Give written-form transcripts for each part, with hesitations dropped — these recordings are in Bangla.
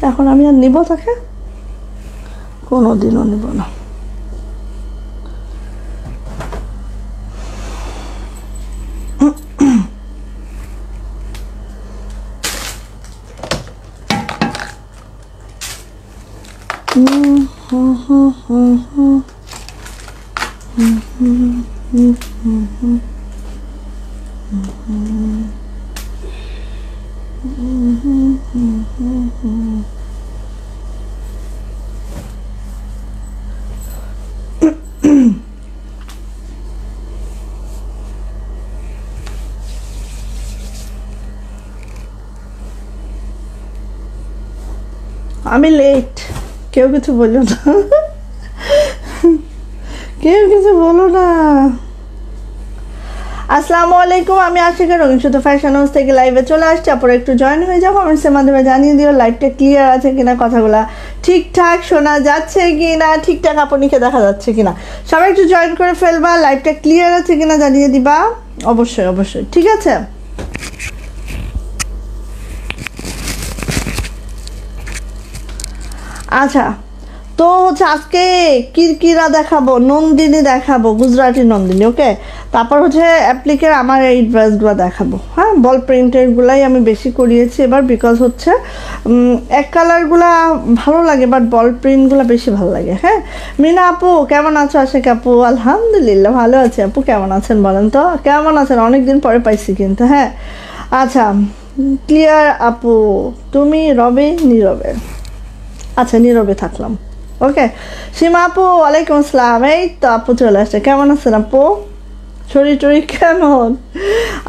এখন আমি আর নিব তাকে? কোনোদিনও নিব না। আমি লেট, কেউ কিছু বলো না, কেউ কিছু বলো না। আসসালামু আলাইকুম, আমি আশিকা রঙিন শুধু ফ্যাশন হাউস থেকে লাইভে চলে আসছি। আপনারা একটু জয়েন হয়ে যাবো, কমেন্টসের মাধ্যমে জানিয়ে দিও লাইভটা ক্লিয়ার আছে কিনা, কথাগুলা ঠিকঠাক শোনা যাচ্ছে কিনা, ঠিকঠাক আপনিকে দেখা যাচ্ছে কিনা। সবাই একটু জয়েন করে ফেলবা, লাইভটা ক্লিয়ার আছে কিনা জানিয়ে দিবা। অবশ্যই অবশ্যই, ঠিক আছে। আচ্ছা, তো হচ্ছে আজকে কিরকিরা দেখাবো, নন্দিনী দেখাবো, গুজরাটি নন্দিনী। ওকে, তারপর হচ্ছে অ্যাপ্লিকের আমার এই ড্রেসগুলো দেখাবো। হ্যাঁ, বল প্রিন্টেরগুলাই আমি বেশি করিয়েছি এবার, বিকজ হচ্ছে এক কালারগুলা ভালো লাগে, বাট বল প্রিন্টগুলো বেশি ভালো লাগে। হ্যাঁ, মিনা আপু কেমন আছো? আশিক আপু আলহামদুলিল্লাহ ভালো আছে। আপু কেমন আছেন বলেন তো, কেমন আছেন? অনেকদিন পরে পাইছি কিন্তু। হ্যাঁ, আচ্ছা ক্লিয়ার আপু, তুমি রবে নীরবে? আচ্ছা, নীরবে থাকলাম। ওকে, সীমা আপু ওয়ালাইকুম আসসালাম। এই তো আপু চলে আসছে। কেমন আছেন আপু? শরীর টরীর কেমন?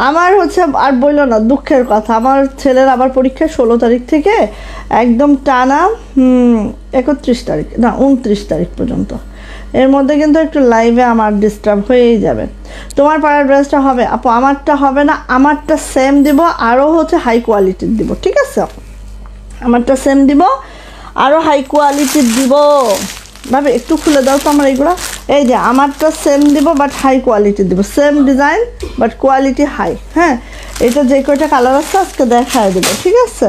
আমার হচ্ছে আর বললো না, দুঃখের কথা, আমার ছেলের আবার পরীক্ষা 16 তারিখ থেকে একদম টানা 31 তারিখ না 29 তারিখ পর্যন্ত। এর মধ্যে কিন্তু একটু লাইভে আমার ডিস্টার্ব হয়েই যাবে। তোমার পাড়ার ড্রেসটা হবে আপু? আমারটা হবে না, আমারটা সেম দিব, আরও হচ্ছে হাই কোয়ালিটির দিব। ঠিক আছে, আমারটা সেম দিব, আরও হাই কোয়ালিটির দিব। ভাবে একটু খুলে দাও তো আমার এইগুলো। এই যে আমারটা সেম দিব, বাট হাই কোয়ালিটির দিব, same design but quality high. হ্যাঁ, এটা যে কয়টা কালার আছে আজকে দেখায় দেবো। ঠিক আছে,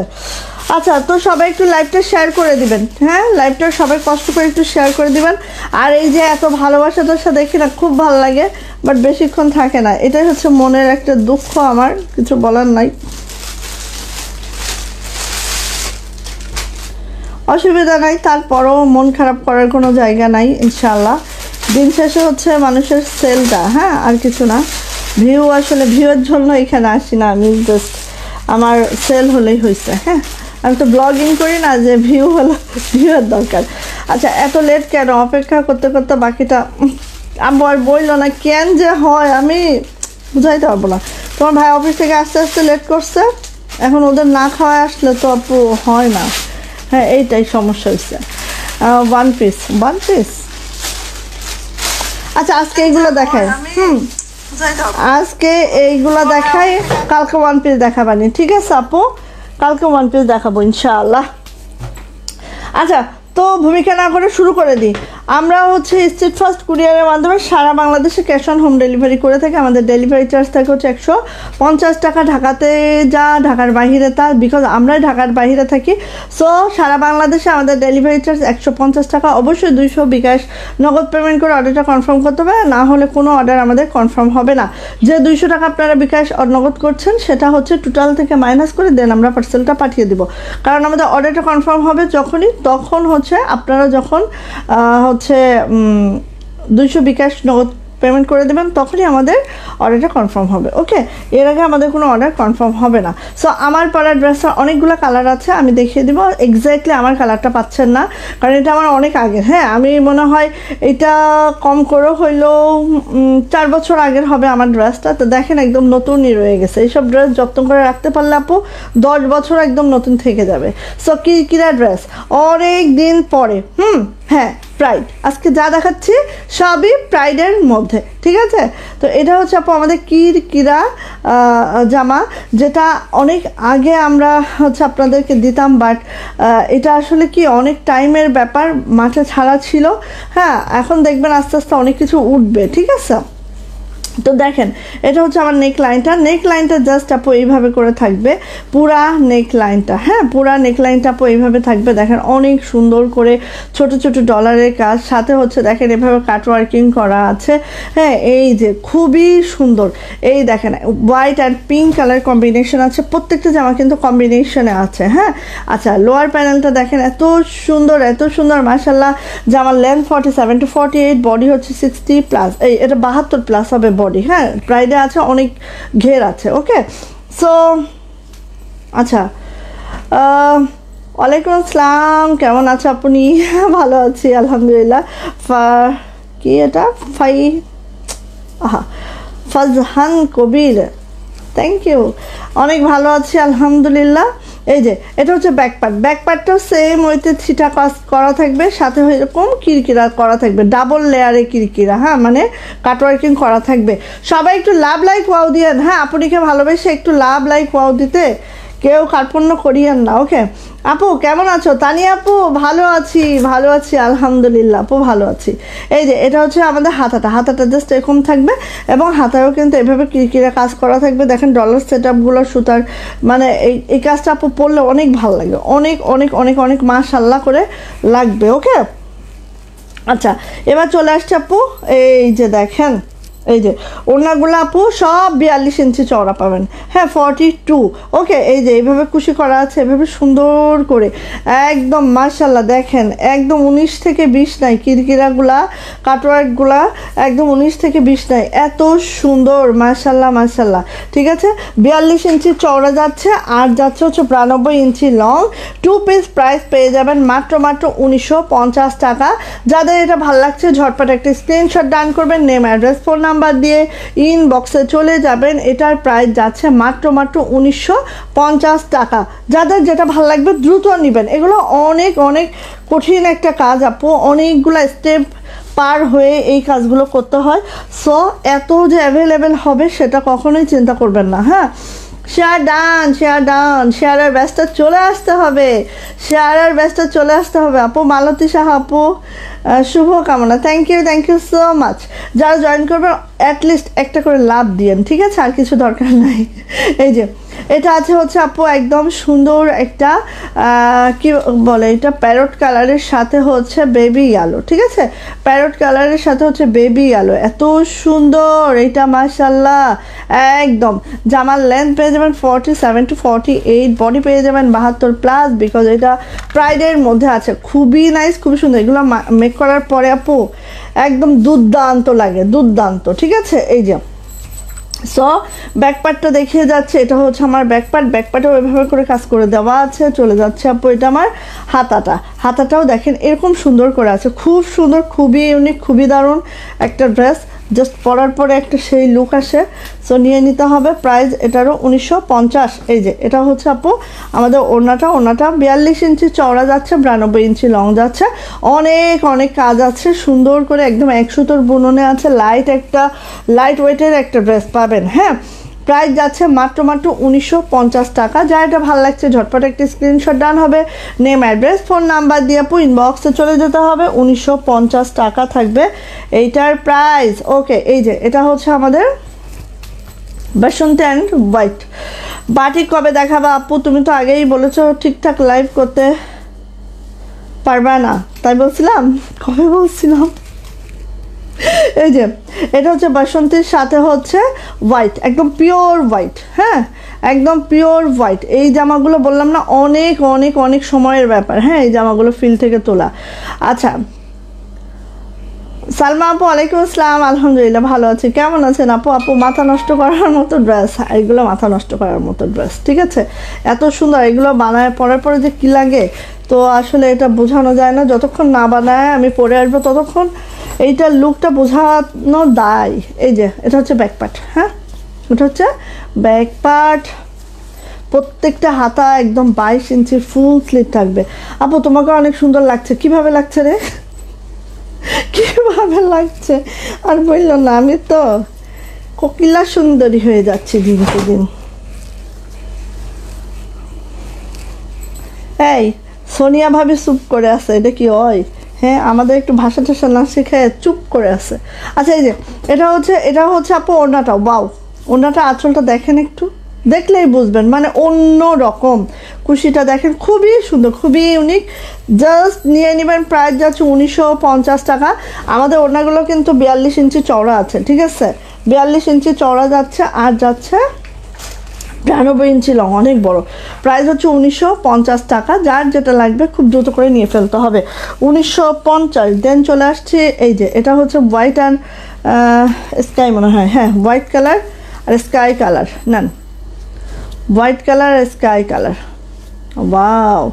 আচ্ছা, তো সবাই একটু লাইভটা শেয়ার করে দিবেন। হ্যাঁ, লাইভটা সবাই কষ্ট করে একটু শেয়ার করে দিবেন। আর এই যে এত ভালোবাসা তোর সাথে দেখি না, খুব ভালো লাগে, বাট বেশিক্ষণ থাকে না। এটাই হচ্ছে মনের একটা দুঃখ, আমার কিছু বলার নাই। অসুবিধা নাই, তারপরও মন খারাপ করার কোনো জায়গা নাই। ইনশাল্লাহ দিন শেষে হচ্ছে মানুষের সেলটা, হ্যাঁ, আর কিছু না। ভিউ, আসলে ভিউয়ের জন্য এখানে আসি না আমি, জাস্ট আমার সেল হলেই হয়েছে। হ্যাঁ, আমি তো ব্লগিং করি না যে ভিউ হলো, ভিউয়ের দরকার। আচ্ছা, এত লেট কেন? অপেক্ষা করতে করতে বাকিটা আম্মু আর বললো না কেন যে হয়, আমি বুঝাইতে পারবো না। তোমার ভাই অফিস থেকে আস্তে আস্তে লেট করছে, এখন ওদের না খাওয়ায় আসলে তো আপু হয় না। হ্যাঁ, এইটাই সমস্যা হচ্ছে। One piece, one piece. আচ্ছা, আজকে এইগুলো দেখায়, আজকে এইগুলো দেখাই, কালকে ওয়ান পিস দেখাবানি। ঠিক আছে আপু, কালকে ওয়ান পিস দেখাবো ইনশাআল্লাহ। আচ্ছা, তো ভূমিকা না করে শুরু করে দিই। আমরা হচ্ছে স্ট্রিট ফাস্ট কুরিয়ারের মাধ্যমে সারা বাংলাদেশে ক্যাশ অন হোম ডেলিভারি করে থাকি। আমাদের ডেলিভারি চার্জ থাকে হচ্ছে 150 টাকা, ঢাকাতে যা, ঢাকার বাইরে তা, বিকজ আমরাই ঢাকার বাইরে থাকি। সো সারা বাংলাদেশে আমাদের ডেলিভারি চার্জ 150 টাকা। অবশ্যই 200 বিকাশ নগদ পেমেন্ট করে অর্ডারটা কনফার্ম করতে হবে, না হলে কোনো অর্ডার আমাদের কনফার্ম হবে না। যে 200 টাকা আপনারা বিকাশ নগদ করছেন সেটা হচ্ছে টোটাল থেকে মাইনাস করে দেন আমরা পার্সেলটা পাঠিয়ে দিব। কারণ আমাদের অর্ডারটা কনফার্ম হবে যখনই, তখন হচ্ছে আপনারা যখন হচ্ছে 200 বিকাশ নগদ পেমেন্ট করে দেবেন, তখনই আমাদের অর্ডারটা কনফার্ম হবে। ওকে, এর আগে আমাদের কোনো অর্ডার কনফার্ম হবে না। সো আমার পাড়ার ড্রেসটার অনেকগুলো কালার আছে, আমি দেখিয়ে দিব। এক্স্যাক্টলি আমার কালারটা পাচ্ছেন না, কারণ এটা আমার অনেক আগে। হ্যাঁ, আমি মনে হয় এটা কম করে হইলেও 4 বছর আগের হবে আমার ড্রেসটা। তো দেখেন একদম নতুনই রয়ে গেছে। এইসব ড্রেস যত্ন করে রাখতে পারলে আপু 10 বছর একদম নতুন থেকে যাবে। সো কিরা ড্রেস অনেক দিন পরে। হ্যাঁ, প্রাইড, আজকে যা দেখাচ্ছি সবই প্রাইডের মধ্যে। ঠিক আছে, তো এটা হচ্ছে আপু আমাদের কিরা জামা, যেটা অনেক আগে আমরা হচ্ছে আপনাদেরকে দিতাম, বাট এটা আসলে কি অনেক টাইমের ব্যাপার, মাঠে ছাড়া ছিল। হ্যাঁ, এখন দেখবেন আস্তে আস্তে অনেক কিছু উঠবে। ঠিক আছে, তো দেখেন এটা হচ্ছে আমার নেক লাইনটা জাস্ট আপু এইভাবে করে থাকবে পুরা নেক লাইনটা, হ্যাঁ পুরা নেক লাইনটা আপু এইভাবে থাকবে। দেখেন অনেক সুন্দর করে ছোট ছোট ডলারের কাজ, সাথে হচ্ছে দেখেন এভাবে কাট ওয়ার্কিং করা আছে, হ্যাঁ এই যে খুবই সুন্দর। এই দেখেন white and pink colour combination আছে, প্রত্যেকটা জামা কিন্তু কম্বিনেশনে আছে, হ্যাঁ। আচ্ছা লোয়ার প্যানেলটা দেখেন এত সুন্দর মাশাআল্লাহ। জামার লেন্থ 47 to 48, বডি হচ্ছে 60+, এটা 72+ হবে বডি, হ্যাঁ প্রাইডে আছে, অনেক ঘের আছে। ওকে সো আচ্ছা ওয়ালাইকুম আসসালাম, কেমন আছো আপনি? ভালো আছি আলহামদুলিল্লাহ। কি এটা ফাজহান কবির, থ্যাংক ইউ, অনেক ভালো আছি আলহামদুলিল্লাহ। এই যে এটা হচ্ছে ব্যাকপার্টটাও সেম ওইতে ছিটা কাজ করা থাকবে, সাথে এরকম কিরকিরা করা থাকবে, ডাবল লেয়ারে কিরকিরা, হ্যাঁ মানে কাটওয়ার্কিং করা থাকবে। সবাই একটু লাভ লাইক ওয়াও দিয়েন, হ্যাঁ আপুনিকে ভালোবেসে একটু লাভ লাইক ওয়াও দিতে কেউ কার্পণ্য করিয়েন না। ওকে আপু কেমন আছো? তানিয়া আপু ভালো আছি আলহামদুলিল্লাহ আপু ভালো আছি। এই যে এটা হচ্ছে আমাদের হাতাটা জাস্ট এরকম থাকবে, এবং হাতায়ও কিন্তু এভাবে কিরকিরা কাজ করা থাকবে। দেখেন ডলার সেট আপগুলো সুতার, মানে এই কাজটা আপু পরলে অনেক ভালো লাগবে, অনেক মাশাআল্লাহ করে লাগবে। ওকে আচ্ছা এবার চলে আসছে আপু, এই যে দেখেন এই যে ওড়নাগুলো আপু সব 42 ইঞ্চি চওড়া পাবেন, হ্যাঁ 42। ওকে এই যে এইভাবে কুশি করা আছে, এভাবে সুন্দর করে একদম মাশাআল্লাহ। দেখেন একদম 19 থেকে 20 নাই, কিরকিরাগুলা কাটওয়ার্কগুলা একদম 19 থেকে 20 নাই, এত সুন্দর মাশাআল্লাহ। ঠিক আছে 42 ইঞ্চি চওড়া যাচ্ছে, আর যাচ্ছে হচ্ছে 92 ইঞ্চি লং। 2 পিস প্রাইস পেয়ে যাবেন মাত্র 1950 টাকা। যাদের এটা ভালো লাগছে ঝটপট একটা স্ক্রিনশট ডান করবেন, নেম অ্যাড্রেস ফোন নাম্বার দিয়ে ইনবক্সে চলে যাবেন। এটার প্রাইস যাচ্ছে মাত্র 1950 টাকা। যাদের যেটা ভালো লাগবে দ্রুত নেবেন। এগুলো অনেক কঠিন একটা কাজ আপু, অনেকগুলো স্টেপ পার হয়ে এই কাজগুলো করতে হয়। সো এত যে অ্যাভেলেবেল হবে সেটা কখনোই চিন্তা করবেন না, হ্যাঁ। শেয়ার ডান, শেয়ারের ব্যস্তা চলে আসতে হবে, আপু মালতী সাহা আপু শুভকামনা, থ্যাংক ইউ সো মাচ। যারা জয়েন করবেন অ্যাটলিস্ট একটা করে লাভ দিয়েন, ঠিক আছে, আর কিছু দরকার নাই। এই যে এটা আছে হচ্ছে আপু একদম সুন্দর একটা কি বলে এটা, প্যারট কালারের সাথে হচ্ছে বেবি ইয়েলো, ঠিক আছে প্যারট কালারের সাথে হচ্ছে বেবি ইয়েলো, এত সুন্দর এটা মাশাআল্লাহ। একদম জামার লেন্থ পেয়ে যাবেন 47 to 48, বডি পেয়ে যাবেন 72+, বিকজ এটা প্রাইডের মধ্যে আছে। খুবই নাইস, খুবই সুন্দর। এগুলো মেক করার পরে আপু একদম দুর্দান্ত লাগে, ঠিক আছে। এই যে সো ব্যাকপার্টটা দেখিয়ে যাচ্ছে, এটা হচ্ছে আমার ব্যাকপার্টেও এভাবে করে কাজ করে দেওয়া আছে। চলে যাচ্ছে আপু এটা আমার হাতাটাও দেখেন এরকম সুন্দর করে আছে, খুব সুন্দর, খুবই ইউনিক, খুবই দারুণ একটা ড্রেস। জাস্ট পরার পরে একটা সেই লুক আসে, সো নিয়ে নিতে হবে। প্রাইস এটারও 1950। এই যে এটা হচ্ছে আপু আমাদের ওড়নাটা 42 ইঞ্চি চওড়া যাচ্ছে, 92 ইঞ্চি লং যাচ্ছে, অনেক কাজ আছে সুন্দর করে, একদম 1 সুতোর বুননে আছে। লাইট ওয়েটের একটা ড্রেস পাবেন, হ্যাঁ। প্রাইস যাচ্ছে মাত্র 1950 টাকা। যা এটা ভালো লাগছে ঝটপট একটা স্ক্রিনশট ডান হবে, নেম অ্যাড্রেস ফোন নাম্বার দিয়ে আপু ইনবক্সে চলে যেতে হবে। 1950 টাকা থাকবে এইটার প্রাইস। ওকে এই যে এটা হচ্ছে আমাদের বাসন্তী অ্যান্ড হোয়াইট। বাটিক কবে দেখাবা আপু? তুমি তো আগেই বলেছো ঠিকঠাক লাইভ করতে পারবা না, তাই বলছিলাম। কবে বলছিলাম? এই যে এটা হচ্ছে বাসন্তীর সাথে হচ্ছে হোয়াইট, একদম পিওর হোয়াইট, হ্যাঁ একদম পিওর হোয়াইট। এই জামাগুলো বললাম না অনেক সময়ের ব্যাপার, হ্যাঁ এই জামাগুলো ফিল থেকে তোলা। আচ্ছা সালমা আপু ওয়ালাইকুম আসসালাম, আলহামদুলিল্লাহ ভালো আছি, কেমন আছেন আপু? মাথা নষ্ট করার মতো ড্রেস, এগুলো মাথা নষ্ট করার মতো ড্রেস, ঠিক আছে এত সুন্দর। এগুলো বানায় পরার পরে যে কী লাগে তো আসলে এটা বোঝানো যায় না, যতক্ষণ না বানায় আমি পরে আসবো ততক্ষণ এইটার লুকটা বোঝানো দায়। এই যে এটা হচ্ছে ব্যাকপার্ট, হ্যাঁ এটা হচ্ছে ব্যাকপার্ট। প্রত্যেকটা হাতা একদম 22 ইঞ্চির ফুল স্লিভ থাকবে। আপু তোমাকে অনেক সুন্দর লাগছে, কিভাবে লাগছে রে? কিভাবে লাগছে আর বলল না, আমি তো কোকিলা সুন্দরী হয়ে যাচ্ছি দিনকে দিন। এই সোনিয়া ভাবি চুপ করে আছে, এটা কি হয়? হ্যাঁ আমাদের একটু ভাষা টাষা না শিখে চুপ করে আছে। আচ্ছা এই যে এটা হচ্ছে আপু ওড়নাটা, বাউ ওড়নাটা আঁচলটা দেখেন, একটু দেখলেই বুঝবেন, মানে অন্য রকম। কুশিটা দেখেন খুবই সুন্দর, খুবই ইউনিক। জাস্ট নিয়ে নেবেন, প্রাইস যাচ্ছে 1950 টাকা। আমাদের ওড়নাগুলো কিন্তু 42 ইঞ্চি চওড়া আছে, ঠিক আছে, 42 ইঞ্চি চওড়া যাচ্ছে, আর যাচ্ছে 92 ইঞ্চি লং, অনেক বড়। প্রাইস হচ্ছে 1950 টাকা। যার যেটা লাগবে খুব দ্রুত করে নিয়ে ফেলতে হবে। 1950। দেন চলে আসছে এই যে এটা হচ্ছে হোয়াইট অ্যান্ড স্কাই মনে হয়, হ্যাঁ হোয়াইট কালার আর স্কাই কালার, নেন হোয়াইট কালার আর স্কাই কালার। ওয়াও,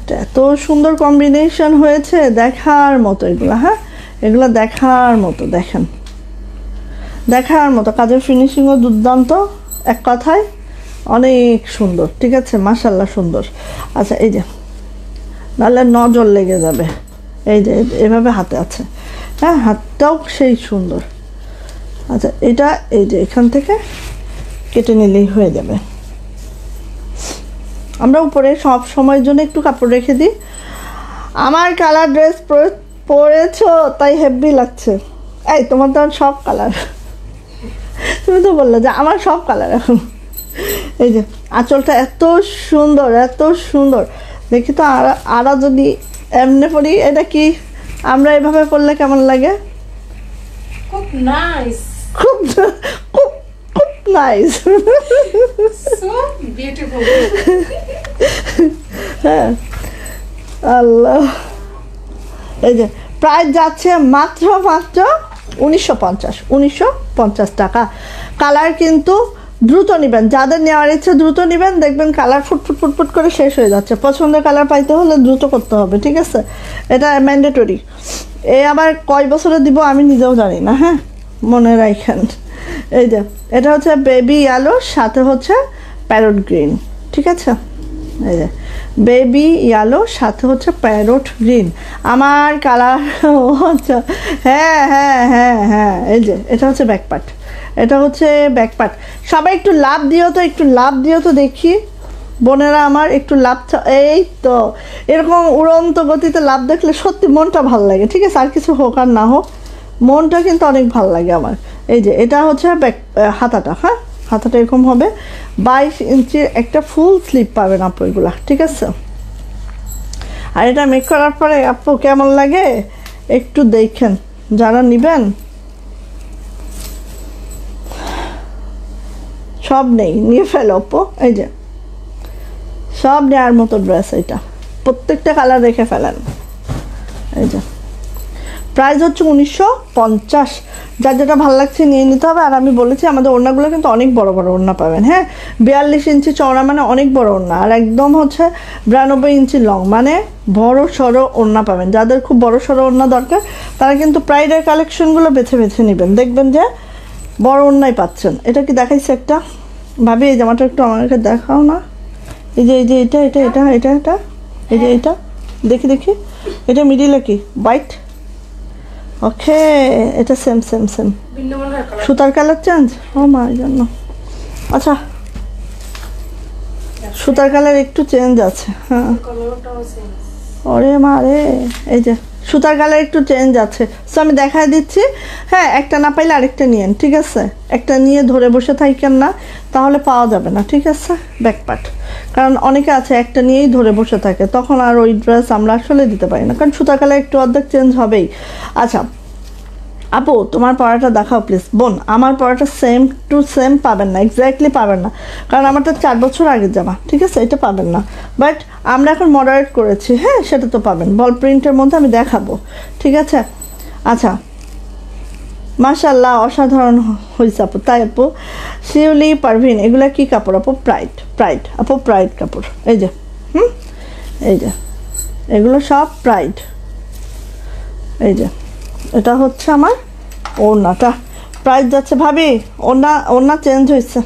এটা এত সুন্দর কম্বিনেশন হয়েছে, দেখার মতো এগুলো। হ্যাঁ এগুলো দেখার মতো, দেখেন দেখার মতো, কাজের ফিনিশিংও দুর্দান্ত, এক কথায় অনেক সুন্দর, ঠিক আছে, মাশাল্লাহ সুন্দর। আচ্ছা এই যে নাহলে নজর লেগে যাবে, এই যে এভাবে হাতে আছে, হ্যাঁ হাতটাও সেই সুন্দর। আচ্ছা এটা এই যে এখান থেকে কেটে নিলেই হয়ে যাবে। আমরা উপরে সব সময়ের জন্য একটু কাপড় রেখে দিই। আমার কালার ড্রেস পরেছো তাই হেভি লাগছে। এই তোমার তো সব কালার, তুমি তো বললে যে আমার সব কালার এখন। এই যে আঁচলটা এত সুন্দর, এত সুন্দর, দেখি তো আরা যদি এমনি পরি, এটা কি আমরা এভাবে পরলে কেমন লাগে? খুব নাইস, খুব খুব খুব নাইস, সো বিউটিফুল। হ্যাঁ আল্লাহ। এই যে প্রাইস যাচ্ছে মাত্র 1950 টাকা। কালার কিন্তু দ্রুত নেবেন, যাদের নেওয়ার ইচ্ছে দ্রুত নেবেন, দেখবেন কালার ফুটফুট করে শেষ হয়ে যাচ্ছে। পছন্দের কালার পাইতে হলে দ্রুত করতে হবে, ঠিক আছে, এটা ম্যান্ডেটরি। আবার কয় বছরে দিব আমি নিজেও জানি না, হ্যাঁ মনে রাখেন। এই যে এটা হচ্ছে বেবি ইয়েলো, সাথে হচ্ছে প্যারট গ্রিন, ঠিক আছে, এই যে বেবি ইয়েলো সাথে হচ্ছে প্যারট গ্রিন। আমার কালার আচ্ছা, হ্যাঁ হ্যাঁ হ্যাঁ হ্যাঁ, এই যে এটা হচ্ছে ব্যাকপার্ট, এটা হচ্ছে ব্যাকপার্ট। সবাই একটু লাভ দিও তো, একটু লাভ দিও তো দেখি বোনেরা আমার, একটু লাভ। এই তো এরকম উড়ন্ত গতিতে লাভ দেখলে সত্যি মনটা ভালো লাগে, ঠিক আছে, আর কিছু হোক আর না হোক মনটা কিন্তু অনেক ভালো লাগে আমার। এই যে এটা হচ্ছে হাতাটা, হ্যাঁ হাতাটা এরকম হবে, 22 ইঞ্চির একটা ফুল স্লিভ পাবেন আপু এগুলা, ঠিক আছে। আর এটা মেক করার পরে আপু কেমন লাগে একটু দেখেন, যারা নেবেন। সব নেই, নিয়ে ফেলো আপু, এই যে সব নেওয়ার মতো ড্রেস, এটা প্রত্যেকটা কালার রেখে ফেলেন। এই যে প্রাইস হচ্ছে 1950। যার যেটা ভালো লাগছে নিয়ে নিতে হবে। আর আমি বলেছি আমাদের ওড়নাগুলো কিন্তু অনেক বড় বড় ওড়না পাবেন, হ্যাঁ 42 ইঞ্চি চওড়া মানে অনেক বড় ওড়না, আর একদম হচ্ছে 92 ইঞ্চি লং, মানে বড় সড়ো ওড়না পাবেন। যাদের খুব বড় সড়ো ওড়না দরকার তারা কিন্তু প্রাইডের কালেকশনগুলো বেছে বেছে নেবেন, দেখবেন যে বড় ওড়নাই পাচ্ছেন। এটা কি দেখাইছে একটা ভাবি, এই জামাটা একটু আমাকে দেখাও না। এই যে এটা এটা এটা এটা এটা এই যে এটা দেখি দেখি, এটা মিডিলে কি হোয়াইট, ওকে এটা সেম সেম সেম, সুতার কালার চেঞ্জ, ও মা এই জন্য। আচ্ছা সুতার কালার একটু চেঞ্জ আছে, হ্যাঁ ওরে মা রে, এই যে সুতার কালার একটু চেঞ্জ আছে, সো আমি দেখাই দিচ্ছি। হ্যাঁ একটা না পাইলে আরেকটা নিয়েন, ঠিক আছে, একটা নিয়ে ধরে বসে থাকেন না, তাহলে পাওয়া যাবে না, ঠিক আছে ব্যাকপার্ট। কারণ অনেকে আছে একটা নিয়েই ধরে বসে থাকে, তখন আর ওই ড্রেস আমরা আসলে দিতে পারি না, কারণ সুতার কালার একটু অর্ধেক চেঞ্জ হবেই। আচ্ছা আপু তোমার পড়াটা দেখাও প্লিজ। বোন আমার পড়াটা সেম টু সেম পাবেন না, এক্স্যাক্টলি পাবেন না, কারণ আমারটা 4 বছর আগের জামা, ঠিক আছে, এটা পাবেন না। বাট আমরা এখন মডারেট করেছি, হ্যাঁ সেটা তো পাবেন, বল প্রিন্টের মধ্যে আমি দেখাবো, ঠিক আছে। আচ্ছা মাশাআল্লাহ অসাধারণ হয়েছে আপু, তাই আপু। শিউলি পারভিন এগুলা কি কাপড় আপু? প্রাইড আপু, প্রাইড কাপড়, এই যে এই যে এগুলো সব প্রাইড। এই যে এটা হচ্ছে আমার ওড়নাটা, প্রাইস যাচ্ছে ভাবি, ওড়না চেঞ্জ হয়েছে,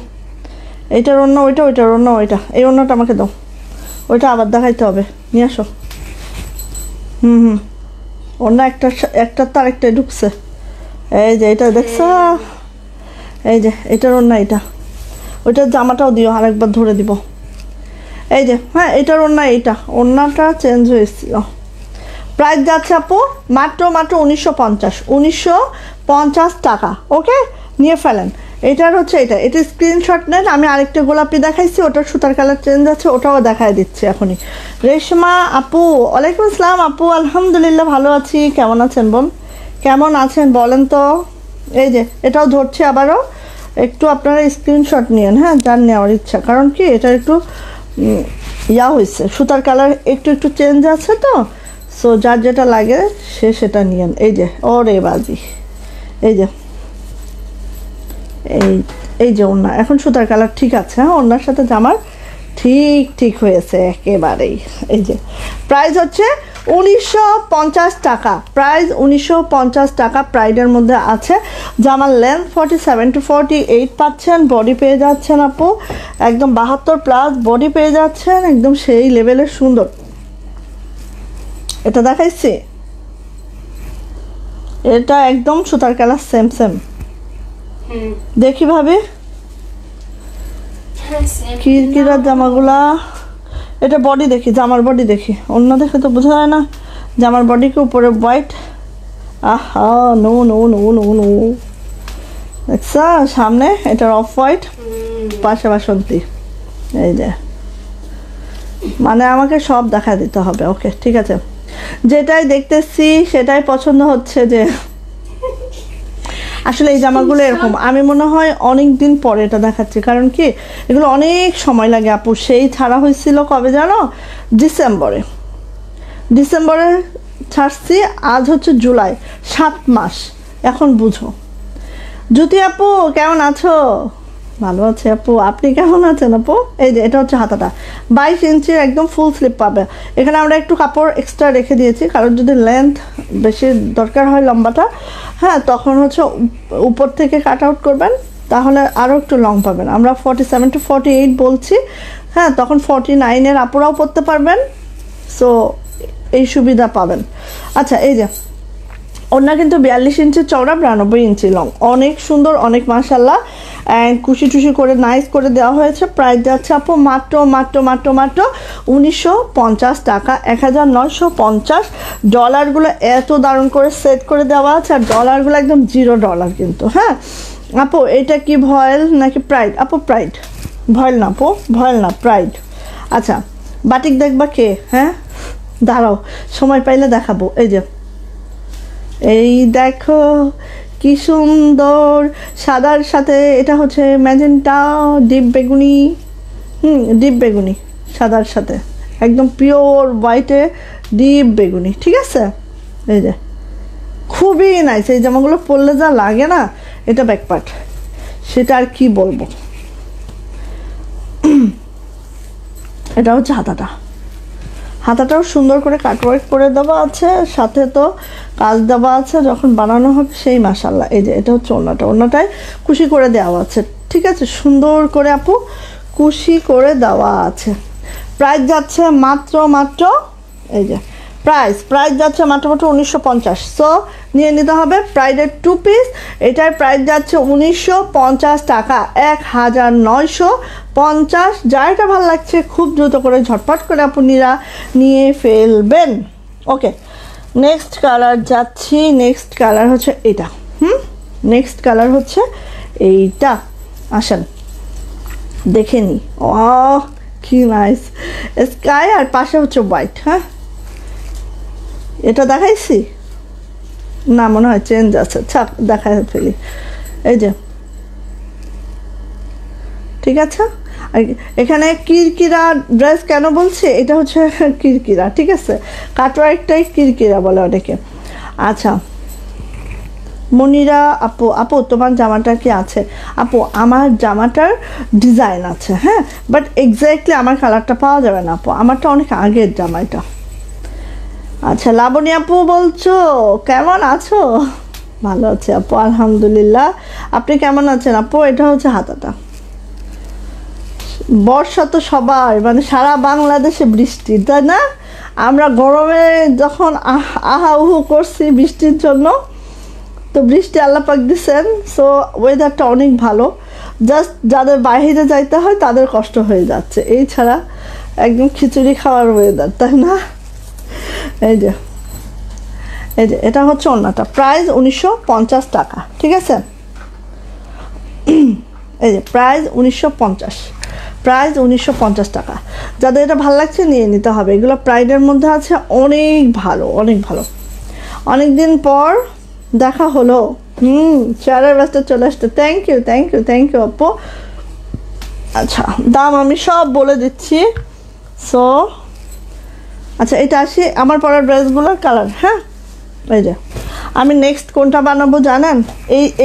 এইটার ওড়না ওইটা, ওইটার ওড়না ওইটা, এই ওড়নাটা আমাকে দাও, ওইটা আবার দেখাইতে হবে, নিয়ে আসো। ওড়না একটা তার একটা ঢুকছে, এই যে এটা দেখছো, এই যে এটার ওড়না এটা, ওইটার জামাটাও দিও আরেকবার ধরে দিব, এই যে হ্যাঁ এটার ওড়না এইটা, ওড়নাটা চেঞ্জ হয়েছিল। প্রাইস যাচ্ছে আপু মাত্র 1950 টাকা। ওকে, নিয়ে ফেলেন। এটার হচ্ছে এটা স্ক্রিনশট নেন। আমি আরেকটা গোলাপি দেখাইছি, ওটার সুতার কালার চেঞ্জ আছে, ওটাও দেখাই দিচ্ছি এখনই। রেশমা আপু, ওয়ালাইকুম আসসালাম আপু, আলহামদুলিল্লাহ ভালো আছি। কেমন আছেন বোন, কেমন আছেন বলেন তো? এই যে এটাও ধরছে আবারও, একটু আপনারা স্ক্রিনশট নিয়েন, হ্যাঁ, যার নেওয়ার ইচ্ছা। কারণ কি এটা একটু ইয়া হয়েছে, সুতার কালার একটু চেঞ্জ আছে তো, সো যার যেটা লাগে সে সেটা নিয়েন। এই যে ওরে বাজি, এই যে এই যে ওড়না, এখন সুতার কালার ঠিক আছে, হ্যাঁ, ওড়নার সাথে জামার ঠিক হয়েছে একেবারেই। এই যে প্রাইস হচ্ছে 1950 টাকা, প্রাইস 1950 টাকা। প্রাইডের মধ্যে আছে। জামার লেন্থ 47 to 48 পাচ্ছেন। বডি পেয়ে যাচ্ছেন আপু একদম 72+ বডি পেয়ে যাচ্ছেন, একদম সেই লেভেলের সুন্দর। এটা দেখাইছি, এটা একদম সুতার কালার সেম দেখি ভাবে কিরকিরার জামাগুলা। এটা বডি দেখি, জামার বডি দেখি, অন্য দেখে তো বোঝা যায় না। জামার বডিকে উপরে হোয়াইট, আহা নো দেখছা সামনে এটার অফ হোয়াইট, পাশে বাসন্তী। এই যে মানে আমাকে সব দেখা দিতে হবে। ওকে ঠিক আছে, যেটাই দেখতেছি সেটাই পছন্দ হচ্ছে। যে আসলে এই জামাগুলো এরকম, আমি মনে হয় অনেক দিন পরে এটা দেখাচ্ছি, কারণ কি এগুলো অনেক সময় লাগে আপু। সেই ছাড়া হয়েছিল কবে জানো? ডিসেম্বরে ছাড়ছি, আজ হচ্ছে জুলাই, 7 মাস। এখন বুঝো। জ্যোতি আপু কেমন আছো? ভালো আছে আপু, আপনি কেমন আছেন আপু? এই যে এটা হচ্ছে হাতাটা, 22 ইঞ্চির একদম ফুল স্লিপ পাবে। এখানে আমরা একটু কাপড় এক্সট্রা রেখে দিয়েছি, কারণ যদি লেন্থ বেশি দরকার হয় লম্বাটা, হ্যাঁ, তখন হচ্ছে উপর থেকে কাট আউট করবেন, তাহলে আরও একটু লং পাবেন। আমরা 47 to 48 বলছি, হ্যাঁ, তখন 49-এর আপুরাও পরতে পারবেন, সো এই সুবিধা পাবেন। আচ্ছা, এই যে ওড়না কিন্তু 42 ইঞ্চি চওড়া, 92 ইঞ্চি লং, অনেক সুন্দর, অনেক মাশাল্লাহ। অ্যান্ড কুশি টুশি করে নাইস করে দেওয়া হয়েছে। প্রাইস যাচ্ছে আপু মাত্র 1950 টাকা, 1950। ডলারগুলো এত দারুণ করে সেট করে দেওয়া আছে, আর ডলারগুলো একদম $0 কিন্তু, হ্যাঁ আপু। এটা কি ভয়েল নাকি প্রাইড? আপু প্রাইড, ভয়েল না আপু, ভয়েল না, প্রাইড। আচ্ছা, বাটিক দেখবা কে? হ্যাঁ দাঁড়াও, সময় পাইলে দেখাবো। এই দেখো কি সুন্দর, সাদার সাথে এটা হচ্ছে ম্যাজেন্টা, ডিপ বেগুনি, ডিপ বেগুনি সাদার সাথে, একদম পিওর হোয়াইটে ডিপ বেগুনি, ঠিক আছে। এই যে খুবই নাইস, এই জামাগুলো পরলে যা লাগে না, এটা ব্যাকপার্ট, সেটা আর কি বলবো। এটা হচ্ছে হাতাটাও সুন্দর করে কাটওয়ার্ক করে দেওয়া আছে, সাথে তো কাজ দেওয়া আছে, যখন বানানো হবে সেই মাশাল্লাহ। এই যে এটা হচ্ছে ওড়নাটায় কুশি করে দেওয়া আছে, ঠিক আছে, সুন্দর করে আপু কুশি করে দেওয়া আছে। প্রাইস যাচ্ছে মাত্র এই যে প্রাইস যাচ্ছে মাত্র 1950। সো নিয়ে নিতে হবে প্রাইডের 2 পিস। এটার প্রাইস যাচ্ছে 1950 টাকা, 1950। যার এটা ভালো লাগছে খুব দ্রুত করে ঝটপট করে আপুনিরা নিয়ে ফেলবেন। ওকে, নেক্সট কালার যাচ্ছি। নেক্সট কালার হচ্ছে এটা, নেক্সট কালার হচ্ছে এইটা। আসেন দেখে নি। ও কি নাইস, স্কাই আর পাশে হচ্ছে হোয়াইট। হ্যাঁ, এটা দেখাইছি না, মনে হয় চেঞ্জ আছে, ছাপ দেখাই ফেলি। এই যে ঠিক আছে। আর এখানে কিরকিরা ড্রেস কেন বলছি, এটা হচ্ছে কিরকিরা, ঠিক আছে, কাটওয়ার্কটাই কিরকিরা বলে অনেকে। আচ্ছা মনিরা আপু তোমার জামাটা কি আছে? আপু আমার জামাটার ডিজাইন আছে, হ্যাঁ, বাট এক্স্যাক্টলি আমার কালারটা পাওয়া যাবে না আপু, আমারটা অনেক আগের জামাটা। আচ্ছা লাবণী আপু বলছো কেমন আছো? ভালো আছে আপু আলহামদুলিল্লাহ, আপনি কেমন আছেন আপু? এটা হচ্ছে হাতাটা। বর্ষা তো সবার, মানে সারা বাংলাদেশে বৃষ্টি, তাই না? আমরা গরমে যখন আহা উহু করছি বৃষ্টির জন্য, তো বৃষ্টি আল্লাপাক দিচ্ছেন, সো ওয়েদারটা অনেক ভালো। জাস্ট যাদের বাইরে যাইতে হয় তাদের কষ্ট হয়ে যাচ্ছে, এই ছাড়া একদম খিচুড়ি খাওয়ার ওয়েদার, তাই না? এই যে এই যে এটা হচ্ছে ওড়নাটা, প্রাইস 1950 টাকা, ঠিক আছে। এই যে প্রাইস 1950, প্রাইস 1950 টাকা। যাদের এটা ভালো লাগছে নিয়ে নিতে হবে, এগুলো প্রাইডের মধ্যে আছে, অনেক ভালো, অনেক ভালো। অনেক দিন পর দেখা হলো, চেয়ারের ব্যস্ত চলে আসতে। Thank you, thank you, thank you আপু। আচ্ছা, দাম আমি সব বলে দিচ্ছি। সো আচ্ছা, এটা আসি আমার পরা ড্রেসগুলোর কালার। হ্যাঁ, এই যে আমি নেক্সট কোনটা বানাবো জানেন?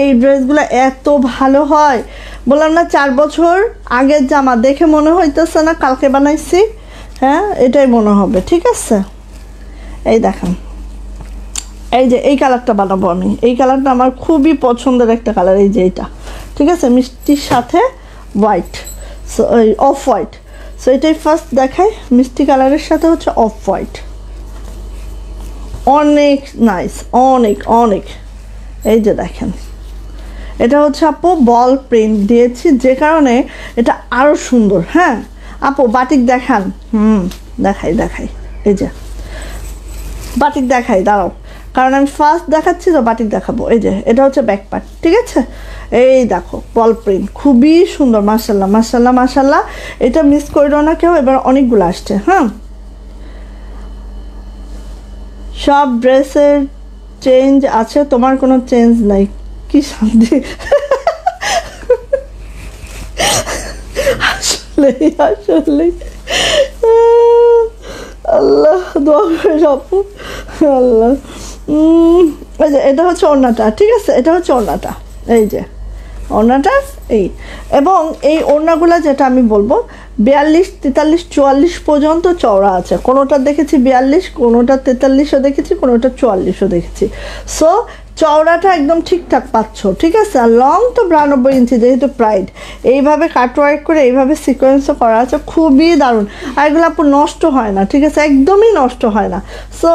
এই ড্রেসগুলো এত ভালো হয়, বললাম না 4 বছর আগের জামা, দেখে মনে হইতেছে না কালকে বানাইছি। হ্যাঁ, এটাই মনে হবে, ঠিক আছে। এই দেখেন, এই যে এই কালারটা বানাবো আমি। এই কালারটা আমার খুবই পছন্দের একটা কালার, এই যে এইটা, ঠিক আছে, মিষ্টির সাথে white, so off white. So এটাই ফার্স্ট দেখাই, মিষ্টি কালারের সাথে হচ্ছে অফ হোয়াইট, অনেক নাইস, অনেক অনেক। এই যে দেখেন, এটা হচ্ছে আপু বল প্রিন্ট দিয়েছি, যে কারণে এটা আরও সুন্দর। হ্যাঁ আপু, বাটিক দেখান। দেখাই দেখাই, এই যে বাটিক দেখাই, দাঁড়াও, কারণ আমি ফার্স্ট দেখাচ্ছি তো, বাটিক দেখাবো। এই যে এটা হচ্ছে ব্যাক পার্ট, ঠিক আছে। এই দেখো বল প্রিন্ট, খুবই সুন্দর, মাশাল্লাহ মাশাল্লাহ মাশাল্লাহ। এটা মিস করো না কেউ, এবার অনেকগুলো আসছে। হ্যাঁ, সব ড্রেসের চেঞ্জ আছে, তোমার কোনো চেঞ্জ নাই, কি শান্তি। আসলে আসলে আল্লাহ দোয়া করে আপু, আল্লাহ। এই যে এটা হচ্ছে ওড়নাটা, ঠিক আছে, এটা হচ্ছে ওড়নাটা, এই যে ওড়নাটা এই। এবং এই ওড়নাগুলো যেটা আমি বলবো 42, 43, 44 পর্যন্ত চওড়া আছে। কোনোটা দেখেছি 42, কোনোটা 43ও দেখেছি, কোনোটা 44ও দেখেছি। সো চওড়াটা একদম ঠিকঠাক পাচ্ছ, ঠিক আছে। আর লং তো 92 ইঞ্চি, যেহেতু প্রাইড। এইভাবে কাটওয়ার্ক করে এইভাবে সিকোয়েন্সও করা আছে, খুবই দারুণ। আর এগুলো আপু নষ্ট হয় না, ঠিক আছে, একদমই নষ্ট হয় না। সো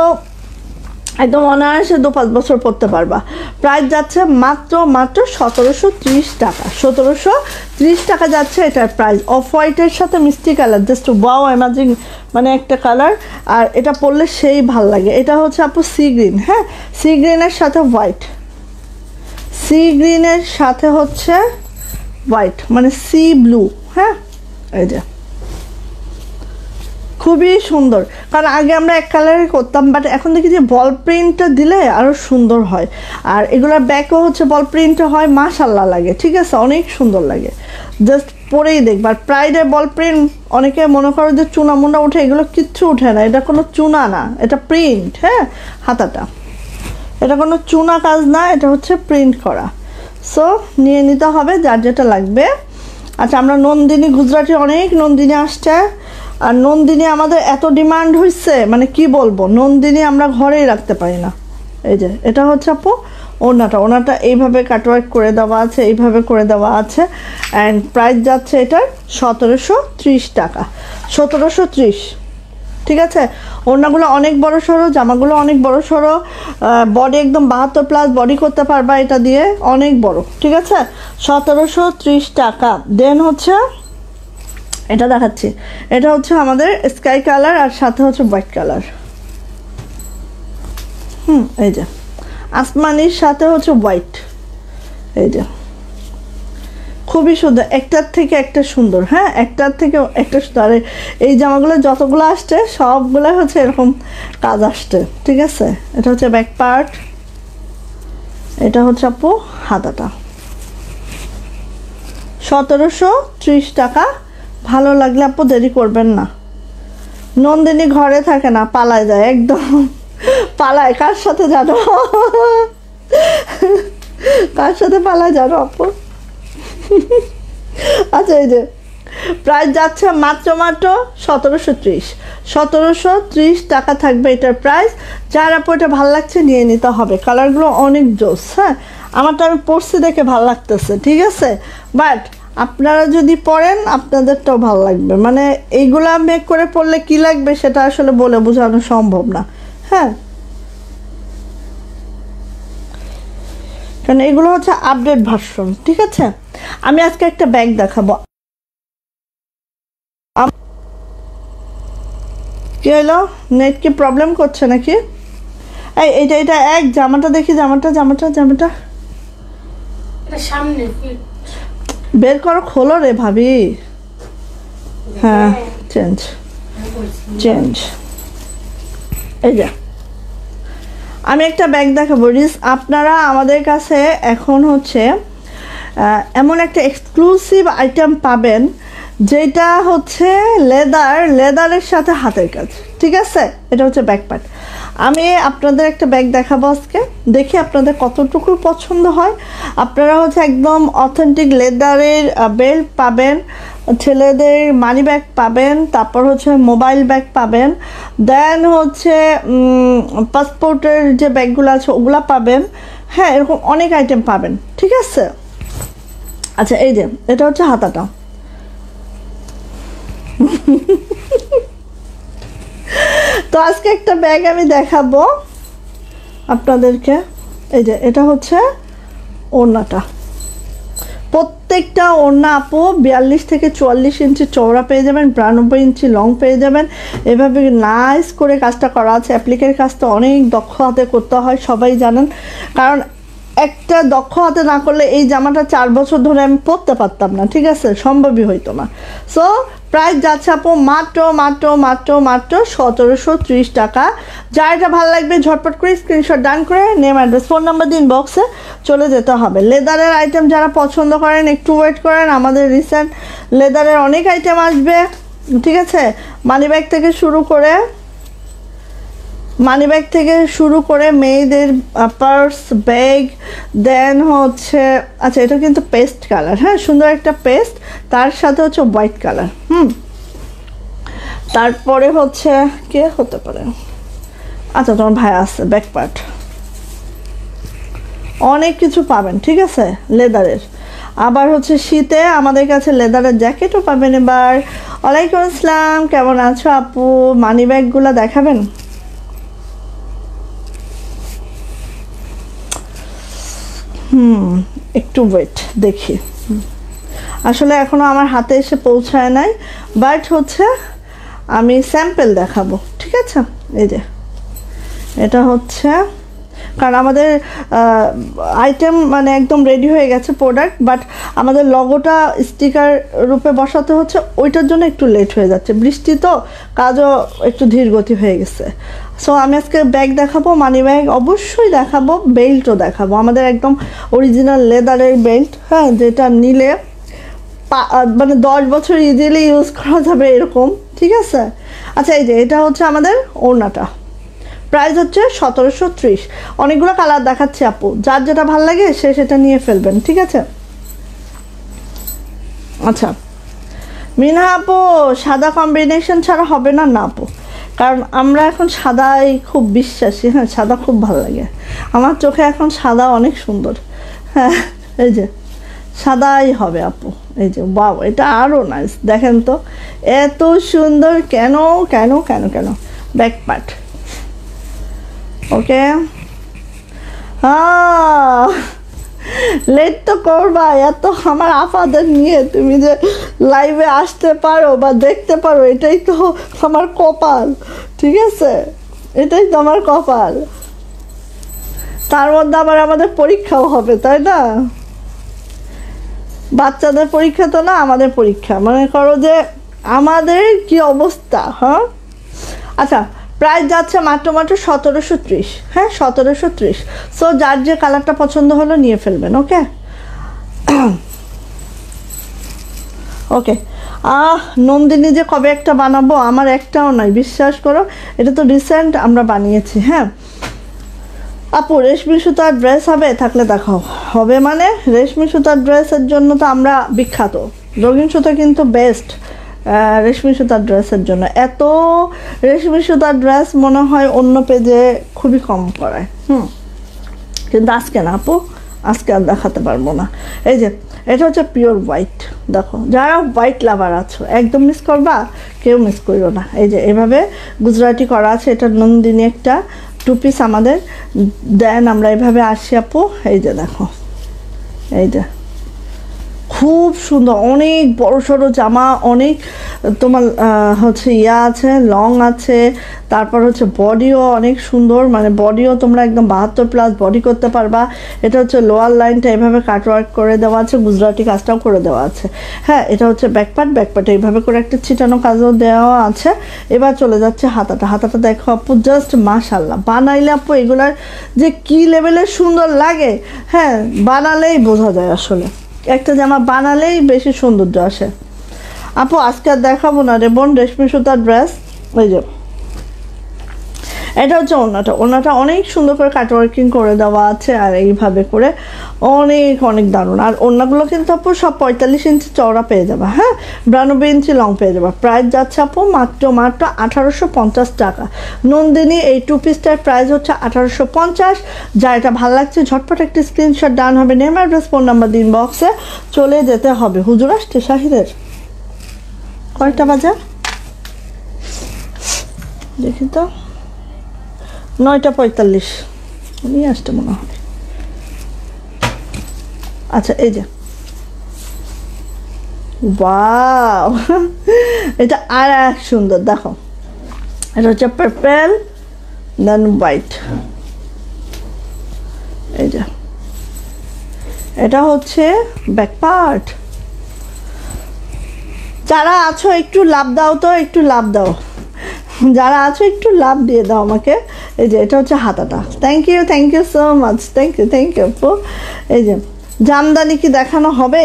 একদম অনায়াসে 2-5 বছর পরতে পারবা। প্রাইস যাচ্ছে মাত্র 1730 টাকা, 1730 টাকা যাচ্ছে এটার প্রাইস। অফ হোয়াইটের সাথে মিষ্টি কালার, জাস্ট ওয়াও অ্যামাজিং, মানে একটা কালার। আর এটা পরলে সেই ভাল লাগে। এটা হচ্ছে আপু সি গ্রিন, হ্যাঁ, সি গ্রিনের সাথে হোয়াইট, সি গ্রিনের সাথে হচ্ছে হোয়াইট, মানে সি ব্লু। হ্যাঁ, এই যে খুবই সুন্দর, কারণ আগে আমরা এক কালারে করতাম, বাট এখন দেখি যে বল প্রিন্টটা দিলে আরও সুন্দর হয়। আর এগুলোর ব্যাকও হচ্ছে বল প্রিন্টটা হয়, মাশাল্লাহ লাগে, ঠিক আছে, অনেক সুন্দর লাগে। জাস্ট পরেই দেখবার। প্রাইডের বল প্রিন্ট অনেকে মনে করো যে চুনা মুন্ডা উঠে, এগুলো কিচ্ছু উঠে না, এটা কোনো চুনা না, এটা প্রিন্ট। হ্যাঁ, হাতাটা এটা কোনো চুনা কাজ না, এটা হচ্ছে প্রিন্ট করা। সো নিয়ে নিতে হবে যার যেটা লাগবে। আচ্ছা, আমরা নন্দিনী, গুজরাটি অনেক নন্দিনী আসছে। আর নন্দিনী আমাদের এত ডিমান্ড হয়েছে, মানে কি বলবো, নন্দিনী আমরা ঘরেই রাখতে পারি না। এই যে এটা হচ্ছে আপু ওনাটা এইভাবে কাটওয়ার্ক করে দেওয়া আছে, এইভাবে করে দেওয়া আছে। অ্যান্ড প্রাইস যাচ্ছে এটার 1730 টাকা, 1730, ঠিক আছে। ওড়নাগুলো অনেক বড় সড়ো, জামাগুলো অনেক বড় সড়ো, বডি একদম 72+ বডি করতে পারবা এটা দিয়ে, অনেক বড়, ঠিক আছে। 1730 টাকা। দেন হচ্ছে এটা দেখাচ্ছি, এটা হচ্ছে আমাদের স্কাই কালার আর সাথে হচ্ছে হোয়াইট কালার। এই যে আসমানির সাথে হচ্ছে হোয়াইট, এই যে খুবই সুন্দর, একটার থেকে একটা সুন্দর। হ্যাঁ, একটার থেকে একটা সুন্দর। আর এই জামাগুলো যতগুলো আসছে সবগুলো হচ্ছে এরকম কাজ আসছে, ঠিক আছে। এটা হচ্ছে ব্যাক পার্ট, এটা হচ্ছে আপু হাতাটা। 1730 টাকা। ভালো লাগলে আপু দেরি করবেন না। নন্দিনী ঘরে থাকে না, পালায় যায়, একদম পালায়। কার সাথে জানো, কার সাথে পালায় জানো আপু? আচ্ছা, এই যে প্রাইস যাচ্ছে মাত্র 1730 টাকা থাকবে এটার প্রাইস। যার আপু এটা ভালো লাগছে নিয়ে নিতে হবে। কালারগুলো অনেক জোস। হ্যাঁ, আমারটা আমি পরছি দেখে ভালো লাগতেছে, ঠিক আছে। বাট আপনারা যদি পরেন আপনাদেরটাও ভালো লাগবে, মানে এইগুলা মেক করে পরলে কি লাগবে সেটা আসলে বলে বোঝানো সম্ভব না। হ্যাঁ, কারণ এগুলো হচ্ছে আপডেট ভার্সন, ঠিক আছে। আমি আজকে একটা ব্যাগ দেখাবো। কি হলো, নেট কি প্রবলেম করছে নাকি? এটা এক জামাটা দেখি, জামাটা এটা সামনে fit। বের করো, খোলো রে ভাবি। হ্যাঁ, চেঞ্জ। এই যে আমি একটা ব্যাগ দেখাবো। আপনারা আমাদের কাছে এখন হচ্ছে এমন একটা এক্সক্লুসিভ আইটেম পাবেন যেটা হচ্ছে লেদারের সাথে হাতের কাজ, ঠিক আছে? এটা হচ্ছে ব্যাক পার্ট। আমি আপনাদের একটা ব্যাগ দেখাবো আজকে, দেখি আপনাদের কতটুকু পছন্দ হয়। আপনারা হচ্ছে একদম অথেন্টিক লেদারের বেল্ট পাবেন, ছেলেদের মানি ব্যাগ পাবেন, তারপর হচ্ছে মোবাইল ব্যাগ পাবেন, দেন হচ্ছে পাসপোর্টের যে ব্যাগগুলো আছে ওগুলো পাবেন। হ্যাঁ, এরকম অনেক আইটেম পাবেন, ঠিক আছে? আচ্ছা, এই যে এটা হচ্ছে হাতাটা। তো আজকে একটা ব্যাগ আমি দেখাবো আপনাদেরকে। এই যে এটা হচ্ছে ওড়নাটা। প্রত্যেকটা ওড়না আপু 42 থেকে 44 ইঞ্চি চওড়া পেয়ে যাবেন, 92 ইঞ্চি লং পেয়ে যাবেন। এভাবে নাইস করে কাজটা করা আছে। অ্যাপ্লিকের কাজটা অনেক দক্ষ হাতে করতে হয়, সবাই জানেন। কারণ একটা দক্ষ হাতে না করলে এই জামাটা 4 বছর ধরে আমি পরতে পারতাম না, ঠিক আছে? সম্ভবই হইতো না। সো প্রাইস যাচ্ছে আপু মাত্র 1730 টাকা। যার এটা ভালো লাগবে ঝটপট করে স্ক্রিনশট ডান করে নেম, অ্যাড্রেস, ফোন নাম্বার দিন বক্সে চলে যেতে হবে। লেদারের আইটেম যারা পছন্দ করেন একটু ওয়েট করেন, আমাদের রিসেন্ট লেদারের অনেক আইটেম আসবে, ঠিক আছে? মানি ব্যাগ থেকে শুরু করে মেয়েদের পার্স, ব্যাগ, দেন হচ্ছে আচ্ছা এটা কিন্তু পেস্ট কালার, হ্যাঁ সুন্দর একটা পেস্ট, তার সাথে হচ্ছে হোয়াইট কালার। তারপরে হচ্ছে কে হতে পারে, আচ্ছা তোমার ভাই আছে ব্যাক পার্ট, অনেক কিছু পাবেন, ঠিক আছে লেদারের। আবার হচ্ছে শীতে আমাদের কাছে লেদারের জ্যাকেটও পাবেন। এবার ওয়ালাইকুম আসসালাম, কেমন আছো আপু? মানি ব্যাগগুলো দেখাবেন? একটু ওয়েট দেখি, আসলে এখনো আমার হাতে এসে পৌঁছায় নাই, বাট হচ্ছে আমি স্যাম্পল দেখাবো, ঠিক আছে? এই যে এটা হচ্ছে, কারণ আমাদের আইটেম মানে একদম রেডি হয়ে গেছে প্রোডাক্ট, বাট আমাদের লগোটা স্টিকার রূপে বসাতে হচ্ছে, ওইটার জন্য একটু লেট হয়ে যাচ্ছে, বৃষ্টি তো কাজও একটু ধীর গতি হয়ে গেছে। সো আমি আজকে ব্যাগ দেখাবো, মানি ব্যাগ অবশ্যই দেখাবো, বেল্টও দেখাবো, আমাদের একদম অরিজিনাল লেদারের বেল্ট, হ্যাঁ যেটা নিলে মানে 10 বছর ইজিলি ইউজ করা যাবে এরকম, ঠিক আছে? আচ্ছা এই যে এটা হচ্ছে আমাদের ওড়নাটা, প্রাইস হচ্ছে 1730। অনেকগুলো কালার দেখাচ্ছি আপু, যার যেটা ভালো লাগে সে সেটা নিয়ে ফেলবেন, ঠিক আছে? আচ্ছা মিনা আপু, সাদা কম্বিনেশন ছাড়া হবে না? না আপু, কারণ আমরা এখন সাদাই খুব বিশ্বাসী, হ্যাঁ সাদা খুব ভালো লাগে আমার চোখে, এখন সাদা অনেক সুন্দর। হ্যাঁ এই যে সাদাই হবে আপু। এই যে বাহ, এটা আরও নাইস, দেখেন তো এত সুন্দর, কেন কেন কেন কেন ব্যাক পার্ট, ওকে? লেট তো করবা, এত আমার আপাদের নিয়ে তুমি যে লাইভে আসতে পারো বা দেখতে পারো, এটাই তো আমার কপাল, ঠিক আছে? এটাই তো আমার কপাল। তার মধ্যে আবার আমাদের পরীক্ষাও হবে, তাই না? বাচ্চাদের পরীক্ষা তো না, আমাদের পরীক্ষা, মনে করো যে আমাদের কি অবস্থা। হ্যাঁ আচ্ছা, প্রাইস যাচ্ছে মাত্র 1730, হ্যাঁ 1730। সো যার যে কালারটা পছন্দ হলো নিয়ে ফেলবেন, ওকে? ওকে। নন্দিনী যে কবে একটা বানাবো, আমার একটাও নাই, বিশ্বাস করো, এটা তো রিসেন্ট আমরা বানিয়েছি। হ্যাঁ আপু, রেশমি সুতার ড্রেস হবে? থাকলে দেখাও। হবে মানে রেশমি সুতার ড্রেসের জন্য তো আমরা বিখ্যাত, রঙিন সুতা কিন্তু বেস্ট রেশমি সুতার ড্রেসের জন্য। এত রেশমি সুতার ড্রেস মনে হয় অন্য পেজে খুবই কম করায়, কিন্তু আজকে না আপু, আজকে আর দেখাতে পারবো না। এই যে এটা হচ্ছে পিওর হোয়াইট, দেখো যারা হোয়াইট লাভার আছো একদম মিস করবা, কেউ মিস করো না। এই যে এভাবে গুজরাটি করা আছে, এটা নন্দিনী একটা 2 পিস আমাদের দেন, আমরা এভাবে আসি আপু। এই যে দেখো, এই যে খুব সুন্দর, অনেক বড় সড়ো জামা, অনেক তোমার হচ্ছে ইয়া আছে, লং আছে, তারপর হচ্ছে বডিও অনেক সুন্দর, মানে বডিও তোমরা একদম 72+ বডি করতে পারবা। এটা হচ্ছে লোয়ার লাইনটা এভাবে কাটওয়ার্ক করে দেওয়া আছে, গুজরাটি কাজটাও করে দেওয়া আছে। হ্যাঁ, এটা হচ্ছে ব্যাকপার্টে এইভাবে করে একটা ছিটানো কাজও দেওয়া আছে। এবার চলে যাচ্ছে হাতাটা দেখো আপু, জাস্ট মাশাল্লাহ। বানাইলে আপু এগুলার যে কি লেভেলের সুন্দর লাগে, হ্যাঁ বানালেই বোঝা যায় আসলে, একটা জামা বানালেই বেশি সৌন্দর্য আসে। আপু আজকে আর দেখাবো না রে বোন রেশমি সুতার ড্রেস। ওই যে এটা হচ্ছে ওড়নাটা অনেক সুন্দর করে কাটওয়ার্কিং করে দেওয়া আছে, আর এইভাবে করে অনেক দারুণ। আর ওড়নাগুলো কিন্তু আপু সব 45 ইঞ্চি চওড়া পেয়ে যাবে, হ্যাঁ 92 ইঞ্চি লং পেয়ে যাবে। প্রাইস যাচ্ছে আপু মাত্র 1850 টাকা। নন্দিনী এই 2 পিসটার প্রাইস হচ্ছে 1850। যা এটা ভালো লাগছে ঝটপট একটি স্ক্রিনশট ডান হবে, নেম অ্যাড্রেস ফোন নাম্বার দিন বক্সে চলে যেতে হবে। হুজুর আসছে শাহিদের, কয়টা বাজে দেখি তো, 9:45 নিয়ে আসতে মনে হয়। আচ্ছা এই যে ওয়াও, এটা আর এক সুন্দর দেখো, এটা হচ্ছে পার্পল দেন হোয়াইট। এই যে এটা হচ্ছে ব্যাক পার্ট। যারা আছো একটু লাভ দাও তো, একটু লাভ দাও, যারা আছো একটু লাভ দিয়ে দাও আমাকে। এই যে এটা হচ্ছে হাতাটা। Thank you so much, thank you আপু। এই যে জামদানি কি দেখানো হবে,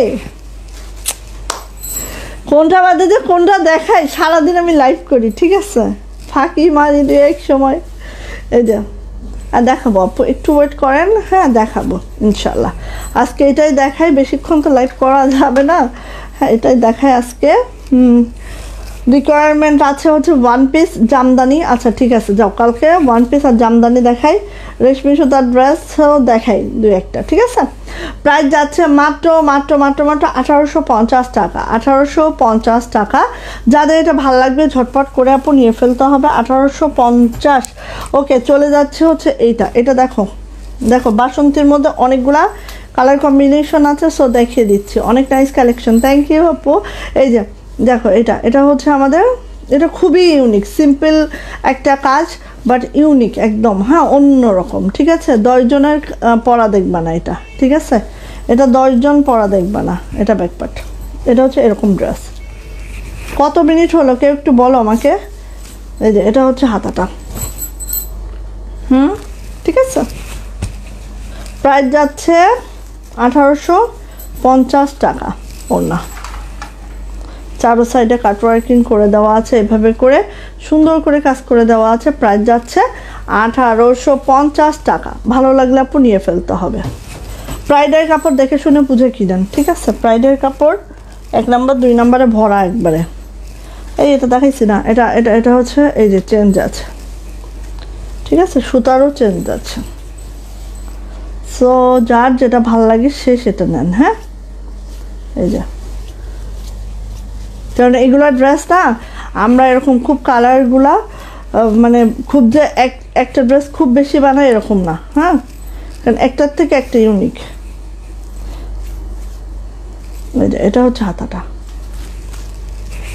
কোনটা বাদে যে কোনটা দেখাই, সারাদিন আমি লাইভ করি, ঠিক আছে ফাঁকি মারি দিয়ে এক সময়। এই যে আর দেখাবো আপু, একটু ওয়েট করেন, হ্যাঁ দেখাবো ইনশাল্লাহ। আজকে এটাই দেখাই, বেশিক্ষণ তো লাইভ করা যাবে না, হ্যাঁ এটাই দেখাই আজকে। রিকোয়ারমেন্ট আছে হচ্ছে 1 পিস জামদানি। আচ্ছা ঠিক আছে যাও, কালকে 1 পিস আর জামদানি দেখাই, রেশমি সুতার ড্রেসও দেখাই 2-1টা, ঠিক আছে। প্রাইস যাচ্ছে মাত্র 1850 টাকা, 1850 টাকা। যাদের এটা ভালো লাগবে ঝটপট করে আপু নিয়ে ফেলতে হবে, 1850। ওকে চলে যাচ্ছে হচ্ছে এটা দেখো বাসন্তীর মধ্যে অনেকগুলা কালার কম্বিনেশন আছে, সো দেখিয়ে দিচ্ছি, অনেক নাইস কালেকশন। থ্যাংক ইউ আপু। এই যে দেখো এটা হচ্ছে আমাদের, এটা খুবই ইউনিক, সিম্পল একটা কাজ বাট ইউনিক একদম, হ্যাঁ অন্যরকম, ঠিক আছে। 10 জনের পরা দেখবা না এটা, ঠিক আছে, এটা 10 জন পরা দেখবা না। এটা ব্যাকপার্ট, এটা হচ্ছে এরকম ড্রেস। কত মিনিট হলো কেউ একটু বলো আমাকে। এই যে এটা হচ্ছে হাতাটা, ঠিক আছে। প্রাইস যাচ্ছে 1850 টাকা। ওড়না চারো সাইডে কাটওয়ার্কিং করে দেওয়া আছে, এভাবে করে সুন্দর করে কাজ করে দেওয়া আছে। প্রাইস যাচ্ছে 1850 টাকা। ভালো লাগলে আপু নিয়ে ফেলতে হবে। প্রাইডের কাপড় দেখে শুনে বুঝে কিনেন, ঠিক আছে। প্রাইডের কাপড় 1 নাম্বার 2 নাম্বারে ভরা একবারে। এই এটা দেখাইছি না, এটা হচ্ছে এই যে চেঞ্জ আছে, ঠিক আছে, সুতারও চেঞ্জ আছে। সো যার যেটা ভালো লাগে সে সেটা নেন, হ্যাঁ। এই যে কারণ এগুলো ড্রেস না, আমরা এরকম খুব কালারগুলা মানে খুব যে একটা ড্রেস খুব বেশি বানাই এরকম না, হ্যাঁ, কারণ একটার থেকে একটা ইউনিক। এই যে এটা হচ্ছে হাতাটা,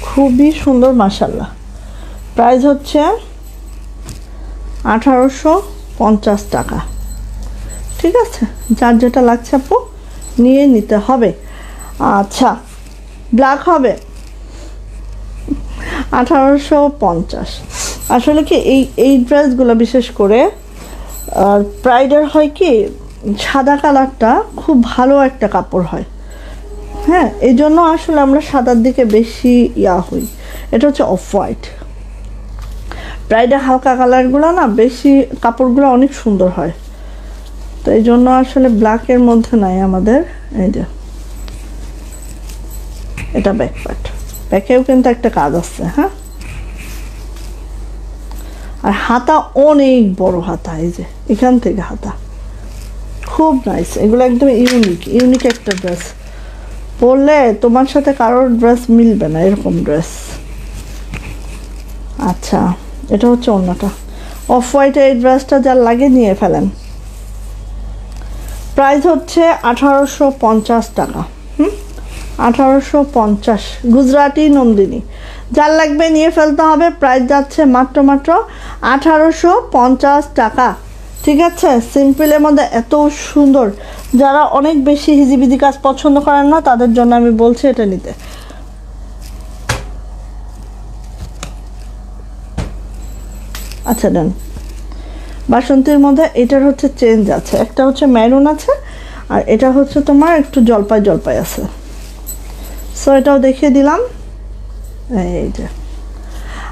খুবই সুন্দর মাশাআল্লাহ। প্রাইস হচ্ছে 1850 টাকা, ঠিক আছে। যার যেটা লাগছে আপু নিয়ে নিতে হবে। আচ্ছা ব্ল্যাক হবে 1850। আসলে কি এই ড্রেসগুলো বিশেষ করে আর প্রাইডের হয় কি সাদা কালারটা খুব ভালো একটা কাপড় হয়, হ্যাঁ, এই জন্য আসলে আমরা সাদার দিকে বেশি হই। এটা হচ্ছে অফ হোয়াইট। প্রাইডের হালকা কালারগুলো না বেশি, কাপড়গুলো অনেক সুন্দর হয়, তো এই জন্য আসলে ব্ল্যাকের মধ্যে নাই আমাদের। এই যে এটা ব্যাকপার্ট, ব্যাকেও কিন্তু একটা কাজ আছে, হ্যাঁ। আর হাতা অনেক বড় হাতা, এই যে এখান থেকে হাতা খুব নাইস। এগুলো একদম ইউনিক একটা ড্রেস, পরলে তোমার সাথে কারোর ড্রেস মিলবে না এরকম ড্রেস। আচ্ছা এটা হচ্ছে ওড়নাটা অফ হোয়াইট, এই ড্রেসটা যার লাগে নিয়ে ফেলেন। প্রাইস হচ্ছে 1850 টাকা। 1850 গুজরাটি নন্দিনী। যার লাগবে নিয়ে ফেলতে হবে। প্রাইস যাচ্ছে মাত্র 1850 টাকা। ঠিক আছে, সিম্পলের মধ্যে এত সুন্দর, যারা অনেক বেশি হিজিবিজি কাজ পছন্দ করেন না তাদের জন্য আমি বলছি এটা নিতে। আচ্ছা দেন, বাসন্তীর মধ্যে এটার হচ্ছে চেঞ্জ আছে, একটা হচ্ছে মেরুন আছে আর এটা হচ্ছে তোমার একটু জলপাই জলপাই আছে। সো এটাও দেখিয়ে দিলাম। এই যে,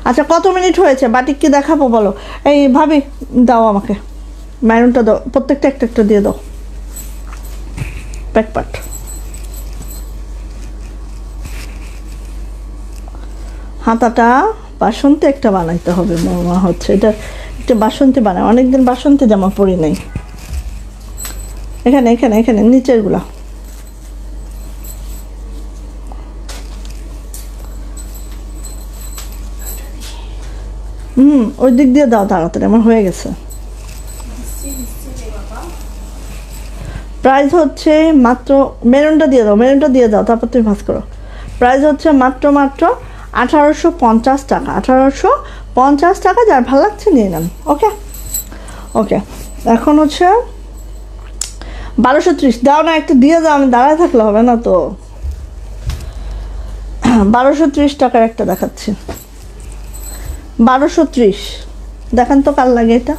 আচ্ছা কত মিনিট হয়েছে? বাটিক কি দেখাবো বলো? এই ভাবি দাও আমাকে মেরুনটা দাও, প্রত্যেকটা একটা একটা দিয়ে দাও প্যাকপাট। হাতাটা বাসন্তী একটা বানাইতে হবে মনে হচ্ছে, এটা একটা বাসন্তী বানায়, অনেকদিন বাসন্তী জামা পরি নাই। এখানে এখানে এখানে নিচের গুলা, ওই দিক দিয়ে দাও তাড়াতাড়ি, আমার হয়ে গেছে। প্রাইস হচ্ছে মাত্র, মেরুনটা দিয়ে দাও, মেরুনটা দিয়ে দাও, তারপর তুমি ভাজ করো। প্রাইস হচ্ছে মাত্র 1850 টাকা। 1850 টাকা, যার ভালো লাগছে নিয়ে নেন। ওকে ওকে, এখন হচ্ছে 1230 দাও না, একটা দিয়ে দাও, আমি দাঁড়ায় থাকলে হবে না তো। 1230 টাকার একটা দেখাচ্ছি। 1230 দেখান তো কার লাগে এটা।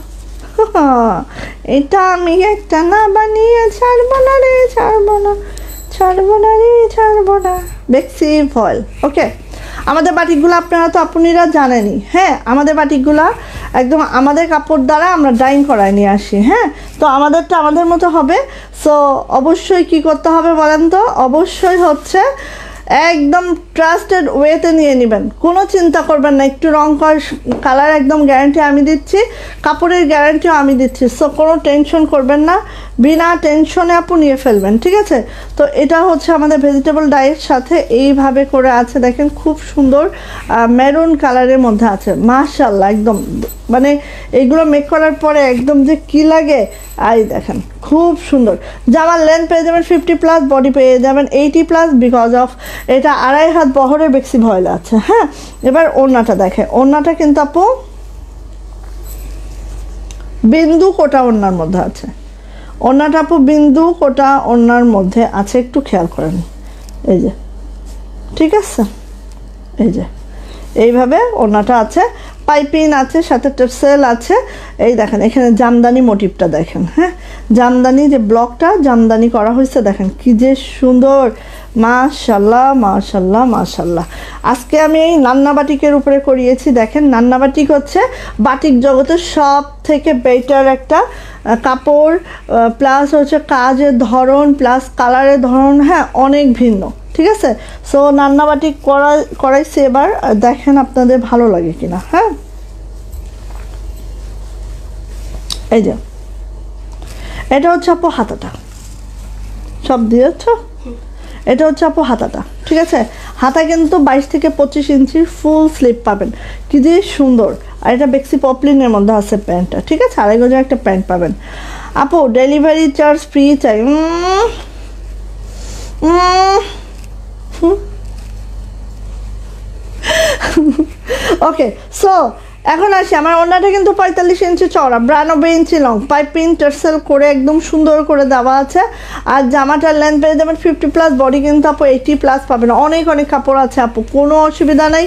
এটা আমি একটা না বানিয়ে ছাড়বো না রে, ছাড়বো না, ছাড়বো না রে, ছাড়বো না। বেক্সি ফয়েল। ওকে, আমাদের বাটিকগুলো আপনারা তো আপনারা জানেনই। হ্যাঁ, আমাদের বাটিকগুলা একদম আমাদের কাপড় দ্বারা আমরা ডাইং করায় নিয়ে আসি। হ্যাঁ, তো আমাদেরটা আমাদের মতো হবে। সো অবশ্যই কি করতে হবে বলেন তো? অবশ্যই হচ্ছে একদম ট্রাস্টেড ওয়েতে নিয়ে নেবেন, কোনো চিন্তা করবেন না। একটু রং কালার একদম গ্যারান্টি আমি দিচ্ছি, কাপড়ের গ্যারান্টিও আমি দিচ্ছি। সো কোনো টেনশন করবেন না, বিনা টেনশনে আপনি নিয়ে ফেলবেন। ঠিক আছে, তো এটা হচ্ছে আমাদের ভেজিটেবল ডাইয়ের সাথে এইভাবে করে আছে, দেখেন খুব সুন্দর মেরুন কালারের মধ্যে আছে। মাশাআল্লাহ, একদম মানে এইগুলো মেক করার পরে একদম যে কি লাগে, আই দেখেন খুব সুন্দর। জামার লেন্থ পেয়ে যাবেন 50+, বডি পেয়ে যাবেন 80+, বিকজ অফ এটা 2.5 হাত বহরের বেক্সি ভয়েল আছে। হ্যাঁ, এবার ওড়নাটা দেখে, ওড়নাটা কিন্তু আপু বিন্দু কোটা ওড়নার মধ্যে আছে। ওড়নাটা আপু বিন্দু কোটা ওড়নার মধ্যে আছে, একটু খেয়াল করেন। এই যে, ঠিক আছে, এই যে এইভাবে ওড়নাটা আছে, পাইপিং আছে, সাথে টেপসেল আছে। এই দেখেন এখানে জামদানি মোটিভটা দেখেন। হ্যাঁ, জামদানি যে ব্লকটা জামদানি করা হয়েছে, দেখেন কি যে সুন্দর। মাশাল্লাহ মাশাল্লাহ মাশাল্লাহ। আজকে আমি এই নান্না বাটিকের উপরে করিয়েছি। দেখেন, নান্না বাটিক হচ্ছে বাটিক জগতের সব থেকে বেটার একটা কাপড়, প্লাস হচ্ছে কাজের ধরন, প্লাস কালারের ধরন, হ্যাঁ অনেক ভিন্ন। ঠিক আছে, সো নান্না বাটিক করাইছি এবার, দেখেন আপনাদের ভালো লাগে কিনা। হ্যাঁ, এই যে এটা হচ্ছে আপু হাতাটা, সব দিয়েছ, এটা হচ্ছে আপু হাতাটা। ঠিক আছে, হাতা কিন্তু 22 থেকে 25 ইঞ্চির ফুল স্লিপ পাবেন, কি যে সুন্দর। আর এটা বেক্সি পপলিনের মধ্যে আছে প্যান্টটা। ঠিক আছে, 2.5 গজের একটা প্যান্ট পাবেন আপু। ডেলিভারি চার্জ ফ্রি চাই। ওকে, সো এখন আসি, আমার ওড়নাটা কিন্তু 45 ইঞ্চি চওড়া, 92 ইঞ্চি লং, পাইপিং টার্সেল করে একদম সুন্দর করে দেওয়া আছে। আর জামাটার লেন্থ পেয়ে যাবেন 50+, বডি কিন্তু আপু 80+ পাবেন। অনেক অনেক কাপড় আছে আপু, কোনো অসুবিধা নেই।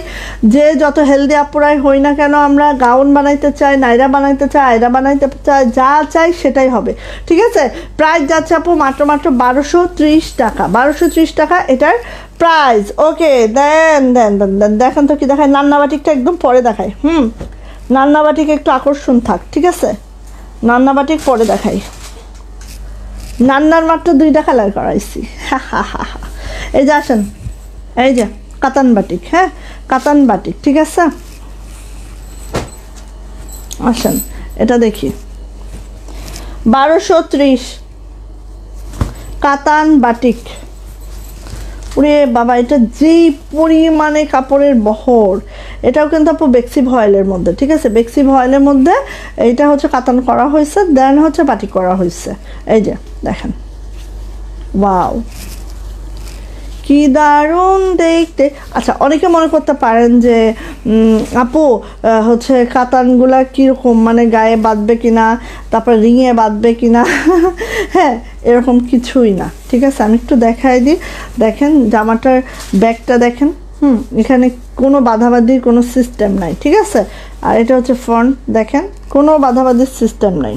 যে যত হেলদি আপুরাই হই না কেন, আমরা গাউন বানাইতে চাই, নাইরা বানাইতে চাই, আয়রা বানাইতে চাই, যা চাই সেটাই হবে। ঠিক আছে, প্রাইস যাচ্ছে আপু মাত্র 1230 টাকা। 1230 টাকা এটার প্রাইস। ওকে, দেন দেন দেন দেন, দেখেন তো কি দেখায়। নান্না বাটিকটা একদম পরে দেখায়। নান্না বাটিক একটু আকর্ষণ থাক। ঠিক আছে, নান্না বাটিক পরে দেখাই। নান্নার মাত্র 2টা কালার করাইছি। এই যে আসেন, এই যে কাতান বাটিক। হ্যাঁ, কাতান বাটিক। ঠিক আছে, আসেন এটা দেখি। 1230 কাতান বাটিক। ওরে বাবা, এটা যেই পরিমাণে কাপড়ের বহর, এটাও কিন্তু আপু বেক্সি ভয়েলের মধ্যে। ঠিক আছে, বেক্সি ভয়েলের মধ্যে এইটা হচ্ছে কাতান করা হয়েছে, দেন হচ্ছে বাটিক করা হয়েছে। এই যে দেখেন, ওয়াও কি দারুণ দেখতে। আচ্ছা, অনেকে মনে করতে পারেন যে আপু হচ্ছে কাতানগুলা কীরকম, মানে গায়ে বাঁধবে কিনা, তারপর রিংয়ে বাঁধবে কিনা। হ্যাঁ, এরকম কিছুই না, ঠিক আছে। আমি একটু দেখাই দিই। দেখেন জামাটার ব্যাগটা দেখেন, এখানে কোনো বাঁধাবাঁধির কোনো সিস্টেম নাই, ঠিক আছে। আর এটা হচ্ছে ফ্রন্ট, দেখেন কোনো বাঁধাবাঁধির সিস্টেম নাই,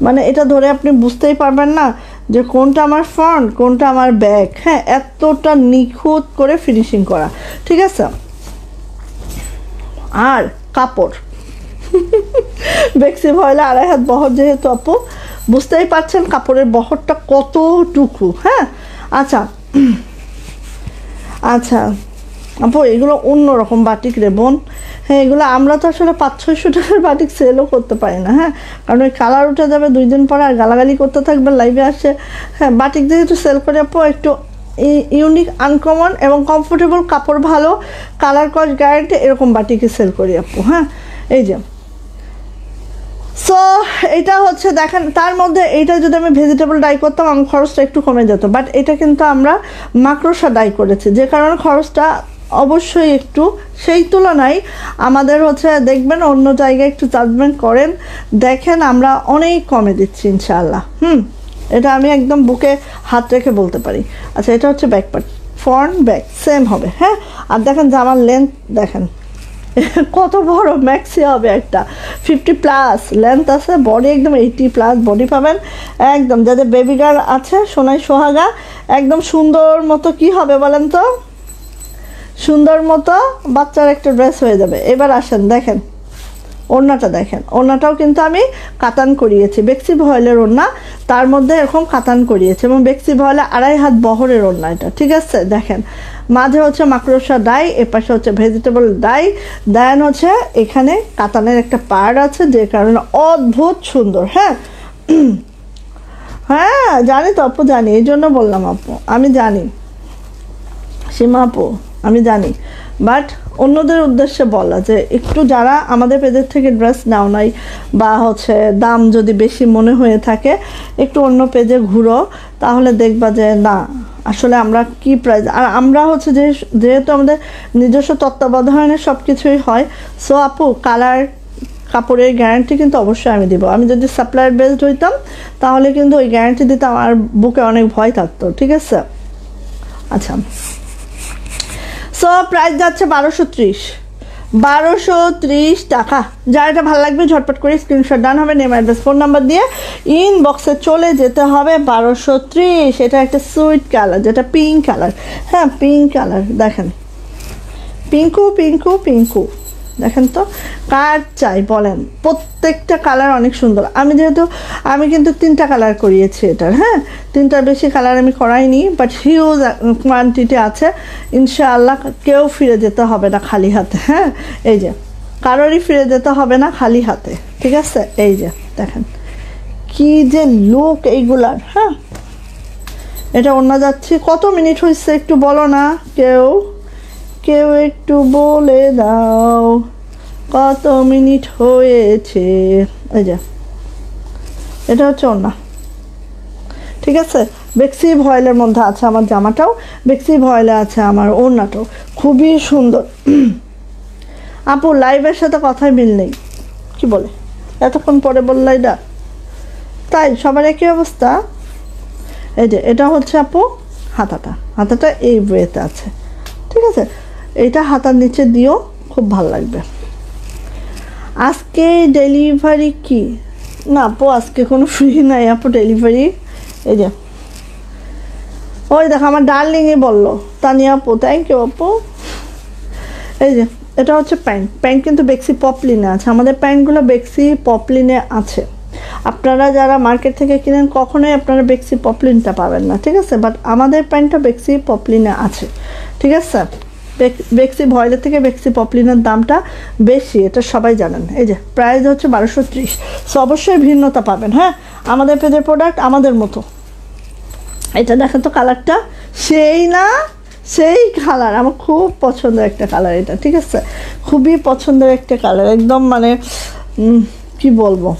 মানে এটা ধরে আপনি বুঝতেই পারবেন না যে কোনটা আমার ফ্রন্ট কোনটা আমার ব্যাক। হ্যাঁ, এতটা নিখুঁত করে ফিনিশিং করা, ঠিক আছে। আর কাপড় বেক্সি ভয়েলে 2.5 হাত বহর, যেহেতু আপু বুঝতেই পারছেন কাপড়ের বহরটা কতটুকু। হ্যাঁ, আচ্ছা আচ্ছা আপু, এগুলো অন্যরকম বাটিক রে বোন। হ্যাঁ, এগুলো আমরা তো আসলে 500-600 টাকার বাটিক সেলও করতে পারি না। হ্যাঁ, কারণ ওই কালার উঠে যাবে 2 দিন পর, আর গালাগালি করতে থাকবে লাইভে আসে। হ্যাঁ, বাটিক দিয়ে একটু সেল করে আপু, একটু ইউনিক, আনকমন এবং কমফোর্টেবল, কাপড় ভালো, কালার কস গ্যারান্টি, এরকম বাটিকে সেল করি আপু। হ্যাঁ, এই যে সো এটা হচ্ছে দেখেন, তার মধ্যে এইটা যদি আমি ভেজিটেবল ডাই করতাম আমার খরচটা একটু কমে যেত, বাট এটা কিন্তু আমরা মাকড়সা ডাই করেছি, যে কারণে খরচটা অবশ্যই একটু সেই তুলনায় আমাদের হচ্ছে দেখবেন অন্য জায়গায় একটু জাজমেন্ট করেন, দেখেন আমরা অনেক কমে দিচ্ছি ইনশাআল্লাহ। এটা আমি একদম বুকে হাত রেখে বলতে পারি। আচ্ছা, এটা হচ্ছে back part, front back same হবে। হ্যাঁ, আর দেখেন জামার লেন্থ দেখেন কত বড়, ম্যাক্সি হবে একটা 50+ লেন্থ আছে, বডি একদম 80+ বডি পাবেন একদম। যাদের বেবি গার্ল আছে, সোনাই সোহাগা, একদম সুন্দর মতো কি হবে বলেন তো, সুন্দর মতো বাচ্চার একটা ড্রেস হয়ে যাবে। এবার আসেন দেখেন ওড়নাটা, দেখেন ওড়নাটাও কিন্তু আমি কাতান করিয়েছি, বেক্সি ভয়েলের ওড়না, তার মধ্যে এরকম কাতান করিয়েছি, এবং বেক্সি ভয়েলে 2.5 হাত বহরের ওড়না এটা, ঠিক আছে। দেখেন মাঝে হচ্ছে মাকড়সা ডাই, এপাশে হচ্ছে ভেজিটেবল ডাই, দেন হচ্ছে এখানে কাতানের একটা পার্ট আছে, যে কারণে অদ্ভুত সুন্দর। হ্যাঁ হ্যাঁ, জানি তো আপু, জানি, এই জন্য বললাম আপু, আমি জানি সীমা আপু, আমি জানি, বাট অন্যদের উদ্দেশ্যে বলা যে একটু যারা আমাদের পেজের থেকে ড্রেস নাও নাই, বা হচ্ছে দাম যদি বেশি মনে হয়ে থাকে, একটু অন্য পেজে ঘুরো, তাহলে দেখবা যে না আসলে আমরা কি প্রাইস। আর আমরা হচ্ছে যেহেতু আমাদের নিজস্ব তত্ত্বাবধানে সব কিছুই হয়, সো আপু কালার কাপড়ের গ্যারান্টি কিন্তু অবশ্যই আমি দিব। আমি যদি সাপ্লায়ার বেসড হইতাম তাহলে কিন্তু ওই গ্যারান্টি দিতাম, আর বুকে অনেক ভয় থাকতো, ঠিক আছে। আচ্ছা, সো প্রাইস যাচ্ছে 1230 টাকা। যার এটা ভালো লাগবে ঝটপট করে স্ক্রিনশট ডান হবে, নেম অ্যাড্রেস ফোন নাম্বার দিয়ে ইনবক্সে চলে যেতে হবে। 1230, এটা একটা সুইট কালার, যেটা পিঙ্ক কালার। হ্যাঁ, পিঙ্ক কালার দেখেন, পিঙ্কু পিঙ্কু পিঙ্কু, দেখেন তো কার চাই বলেন। প্রত্যেকটা কালার অনেক সুন্দর। আমি কিন্তু 3টা কালার করিয়েছি এটার। হ্যাঁ, 3টার বেশি কালার আমি করাইনি, বাট হিউজ কোয়ান্টিটি আছে ইনশাআল্লাহ। কেউ ফিরে যেতে হবে না খালি হাতে। হ্যাঁ, এই যে কারোরই ফিরে যেতে হবে না খালি হাতে, ঠিক আছে। এই যে দেখেন কি যে লুক এইগুলার। হ্যাঁ, এটা অন্য যাচ্ছি। কত মিনিট হয়েছে একটু বলো না, কেউ একটু বলে দাও কত মিনিট হয়েছে। এই যে এটা হচ্ছে ওড়না, ঠিক আছে। বেক্সি ভয়েলের মধ্যে আছে আমার জামাটাও, বেক্সি ভয়েলে আছে আমার ওড়নাটাও, খুবই সুন্দর। আপু লাইভের সাথে কথাই মিল নেই, কি বলে এতক্ষণ পরে বললো এটা, তাই সবার একই অবস্থা। এই যে এটা হচ্ছে আপু হাতাটা এই ওয়েতে আছে, ঠিক আছে। এটা হাতার নিচে দিও, খুব ভালো লাগবে। আজকে ডেলিভারি কি না আপু, আজকে কোনো ফ্রি নাই আপু ডেলিভারি। এই যে ওই দেখো আমার ডার্লিংই বললো, তানিয়া আপু, থ্যাংক ইউ আপু। এই যে এটা হচ্ছে প্যান্ট কিন্তু বেক্সি পপলিনে আছে, আমাদের প্যান্টগুলো বেক্সি পপলিনে আছে। আপনারা যারা মার্কেট থেকে কিনেন কখনোই আপনারা বেক্সি পপলিনটা পাবেন না, ঠিক আছে, বাট আমাদের প্যান্টটা বেক্সি পপলিনে আছে, ঠিক আছে। বেক্সি ভয়েলের থেকে বেক্সি পপলিনের দামটা বেশি, এটা সবাই জানেন। এই যে প্রাইস হচ্ছে 1230, সো অবশ্যই ভিন্নতা পাবেন। হ্যাঁ, আমাদের পেজের প্রোডাক্ট আমাদের মতো। এটা দেখেন তো কালারটা সেই কালার, আমার খুব পছন্দের একটা কালার এটা, ঠিক আছে, খুবই পছন্দের একটা কালার, একদম মানে কি বলবো,